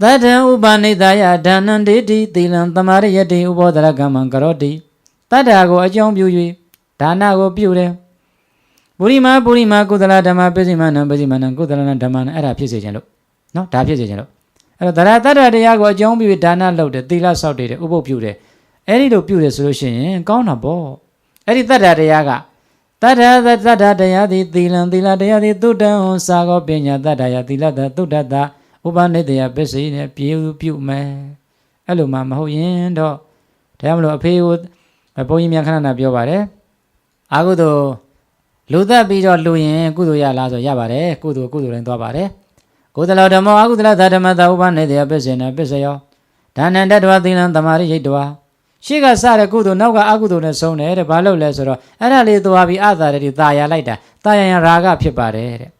သတ္တံဥပနေတယဒါနံဒေတိသီလံသမာရိယတိဥပောဒရကမ္မံကရောတိတတ္တာကိုအကြောင်းပြု၍ဒါနကိုပြုတယ်ပုရိမာကုသလဓမ္မပစ္စည်းမနံပစ္စည်းမနံကုသလနဓမ္မနံအဲ့ဒါဖြစ်စေခြင်းလို့နော်ဒါဖြစ်စေခြင်းလို့အဲ့တော့တတ္တတရားကိုအကြောင်းပြုဒါနလုပ်တယ်သီလဆောက်တယ်ဥပုပ်ပြုတယ်အဲ့ဒီလိုပြုတယ်ဆိုလို့ရှိရင်ကောင်းတာပေါ့အဲ့ဒီတတ္တတရားကတတ္တတရားသည်သီလံသီလတရားသည်သုတ္တံစာကောပညာတတ္တယသီလတသုတ္တတဥပနိတယပစ္စည်းနဲ့ပြုမယ်အဲ့လိုမှမဟုတ်ရင်တော့ဒါမှမဟုတ်အဖေကိုဘုန်းကြီးများခဏပြောပါတယ်အာဟုသောလူသက်ပြီးတော့လူရင်ကုသိုလ်ရလားဆိုရပါတယ်ကုသိုလ်တိုင်းသွားပါတယ်ကုသလောဓမ္မောအကုသလဓမ္မတာဥပနိတယပစ္စေနပစ္စယောဒါနံတတ္တဝသီလံသမာရိယိတဝါရှေ့ကစတဲ့ကုသိုလ်နောက်ကအကုသိုလ်နဲ့ဆုံးတယ်တဲ့ဘာလို့လဲဆိုတော့အဲ့ဒါလေးသွားပြီးအသာတည်းတာယာလိုက်တာတာယာရာဂဖြစ်ပါတယ်တဲ့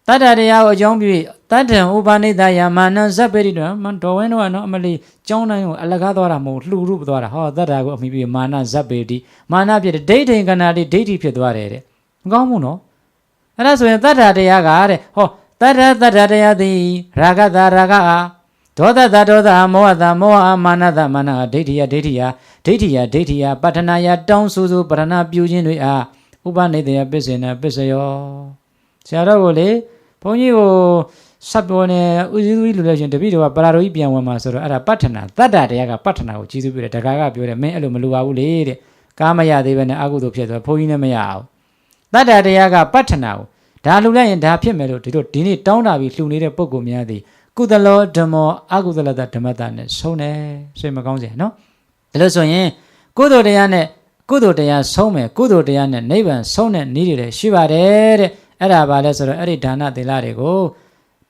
တတ္တတရားကိုအကြောင်းပြုတတ္တံဥပနိတယမာနံဇပ္ပိရိတောမတော်ဝင်းတော့နော်အမလီကျောင်းတိုင်းကိုအလကားသွားတာမဟုတ်လှူရုပ်သွားတာဟောတတ္တကိုအမိပြီးမာနဇပ္ပိတိမာနဖြစ်တဲ့ဒိဋ္ဌိကနာတိဒိဋ္ဌိဖြစ်သွားတယ်တဲ့မကောင်းဘူးနော်အဲ့ဒါဆိုရင်တတ္တတရားကတဲ့ဟောတတ္တတရားသည်ရာဂတာရာဂအာဒေါသတာဒေါသမောဟတာမောဟမာနတာမာနဒိဋ္ဌိယပတ္ထနာယတောင်းဆိုပရဏပြုခြင်းတွေအားဥပနိတယပစ္စေနပစ္စယောဆရာတော်ကိုလေဘုန်းကြီးကိုဆက်ပြောနေဥစည်းလူလို့ရှင်တပည့်တော်ကပရာတော်ကြီးပြန်ဝင်มาဆိုတော့အဲ့ဒါပတ္ထနာတတ္တတရားကပတ္ထနာကိုကြီးစုပြတယ်တခါကပြောတယ်မင်းအဲ့လိုမလိုပါဘူးလေတဲ့ကာမရသေးပဲနဲ့အကုသိုလ်ဖြစ်သွားဘုန်းကြီးနဲ့မရအောင်တတ္တတရားကပတ္ထနာကိုဒါလှူလိုက်ရင်ဒါဖြစ်မယ်လို့ဒီနေ့တောင်းတာပြီးလှူနေတဲ့ပုံကိုများသည်ကုသလောဓမ္မောအကုသလတဓမ္မတာနဲ့ဆုံးတယ်ဆွေမကောင်းစေနော်ဒါလို့ဆိုရင်ကုသိုလ်တရားဆုံးမယ်ကုသိုလ်တရားနဲ့နိဗ္ဗာန်ဆုံးတဲ့နည်းတွေရှိပါတယ်တဲ့အဲ့ဒါပါလဲဆိုတော့အဲ့ဒီဒါနသီလတွေကို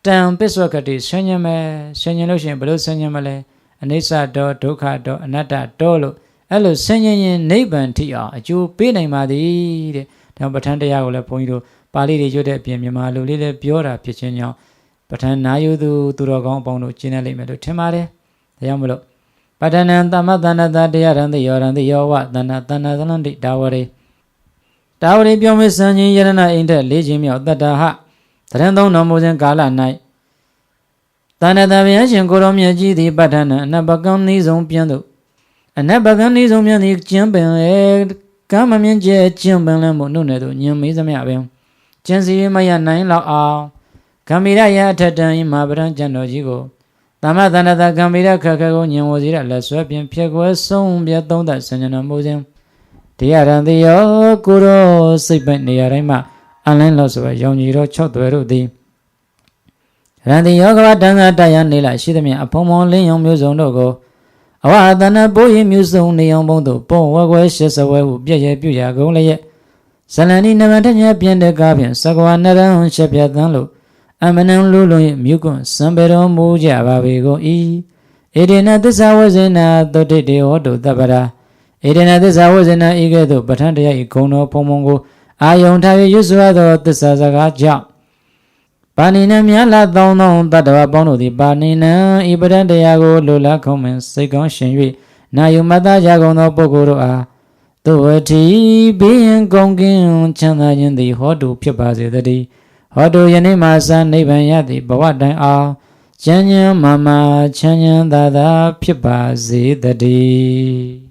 တံပစ္ဆွကတိဆင်ញင်မယ်ဆင်ញင်လို့ရှိရင်ဘယ်လိုဆင်ញင်မလဲအနိစ္စတောဒုက္ခတောအနတ္တတောလို့အဲ့လိုဆင်ញင်ရင်နိဗ္ဗာန်ထိအောင်အကျိုးပေးနိုင်ပါသည်တဲ့ဒါပဋ္ဌာန်းတရားကိုလည်းဘုန်းကြီးတို့ပါဠိတွေရွတ်တဲ့အပြင်မြန်မာလိုလေးလည်းပြောတာဖြစ်ခြင်းကြောင့်ပဋ္ဌာန်းနာယုသူတော်ကောင်းအပေါင်းတို့ကျင့်ရလိမ့်မယ်လို့ထင်ပါတယ်ဒါကြောင့်မလို့ပဋ္ဌာနံသမ္မသန္နတတရားရံတိယောဝသန္နသလန္တိဒါဝရေပြောင်းမစံခြင်းယရဏအိန္ဒ၄ခြင်းမြောက်တတ္တဟသရံသုံးတော်မူခြင်းကာလ၌သန္နတဗျာရှင်ကိုရောမြတ်ကြီးသည်ပဋ္ဌာနံအနပကံဤဆုံးပြန်သို့အနပကံဤဆုံးပြန်သည်ကျင်းပင်ကံမမြင်ကျဲကျင်းပင်လည်းမို့နှုတ်နယ်သို့ညင်မေးသမျှပင်ကျင်စီမရနိုင်လောက်အောင်ဂမ္ဗီရယအထတံဤမှာပရံကျန်တော်ကြီးကိုသမ္မသန္နတဂမ္ဗီရခခကိုညင်ဝစီရလက်ဆွဲပြင်ဖြစ်ကွယ်ဆုံးပြသုံးသက်ဆင်ញံတော်မူခြင်းတရားရန်တိယောကိုရောစိတ်ပိုက်နေရာတိုင်းမှာအလင်းလို့ဆိုရရောင်ကြီးတော်၆သွဲတို့သည်ရန်တိယောကဝတန်သာတရနေလာရှိသမျှအဖုံဖုံလင်းယုံမျိုးစုံတို့ကိုအဝအတနပိုးရမျိုးစုံနေအောင်ဘုံတို့ပုံဝဲခွဲရှစ်စဝဲဟုပြည့်ရပြုရကုန်လည်းရဲ့ဇလန်ဒီနဗန်ထညပြင်းတဲ့ကားဖြင့်သကွာနရံရှက်ပြတ်သန်းလို့အမနံလူလုံးရဲ့မြုပ်ကွန်းစံပေတော်မူကြပါပေကုန်ဤဧဒေနသစ္စာဝဇေနသုတိတေဟောတုတပ္ပရာဧဒေနသစ္စာဝဇေနဤကဲ့သို့ပဋ္ဌာန်းတရားဤဂုဏ်တော်ဖုံဖုံကိုအာယုံထား၍ရွတ်စွာသောသစ္စာစကားကြောင့်ပါဏိနံမြတ်လာသောင်းသောတတ္တဝပေါင်းတို့သည်ပါဏိနံဤပဋ္ဌာန်းတရားကိုလိုလားခုံးမင်စိတ်ကောင်းရှင်၍နာယုမတ္တကြကုန်သောပုဂ္ဂိုလ်တို့အားသို့ဝတိဘေးရင်ကုန်ကင်းချမ်းသာခြင်းသည်ဟောတုဖြစ်ပါစေတည်းဟောတုယနေ့မှစနိဗ္ဗာန်ရသည်ဘဝတိုင်အောင်ချမ်းသာသာဖြစ်ပါစေတည်း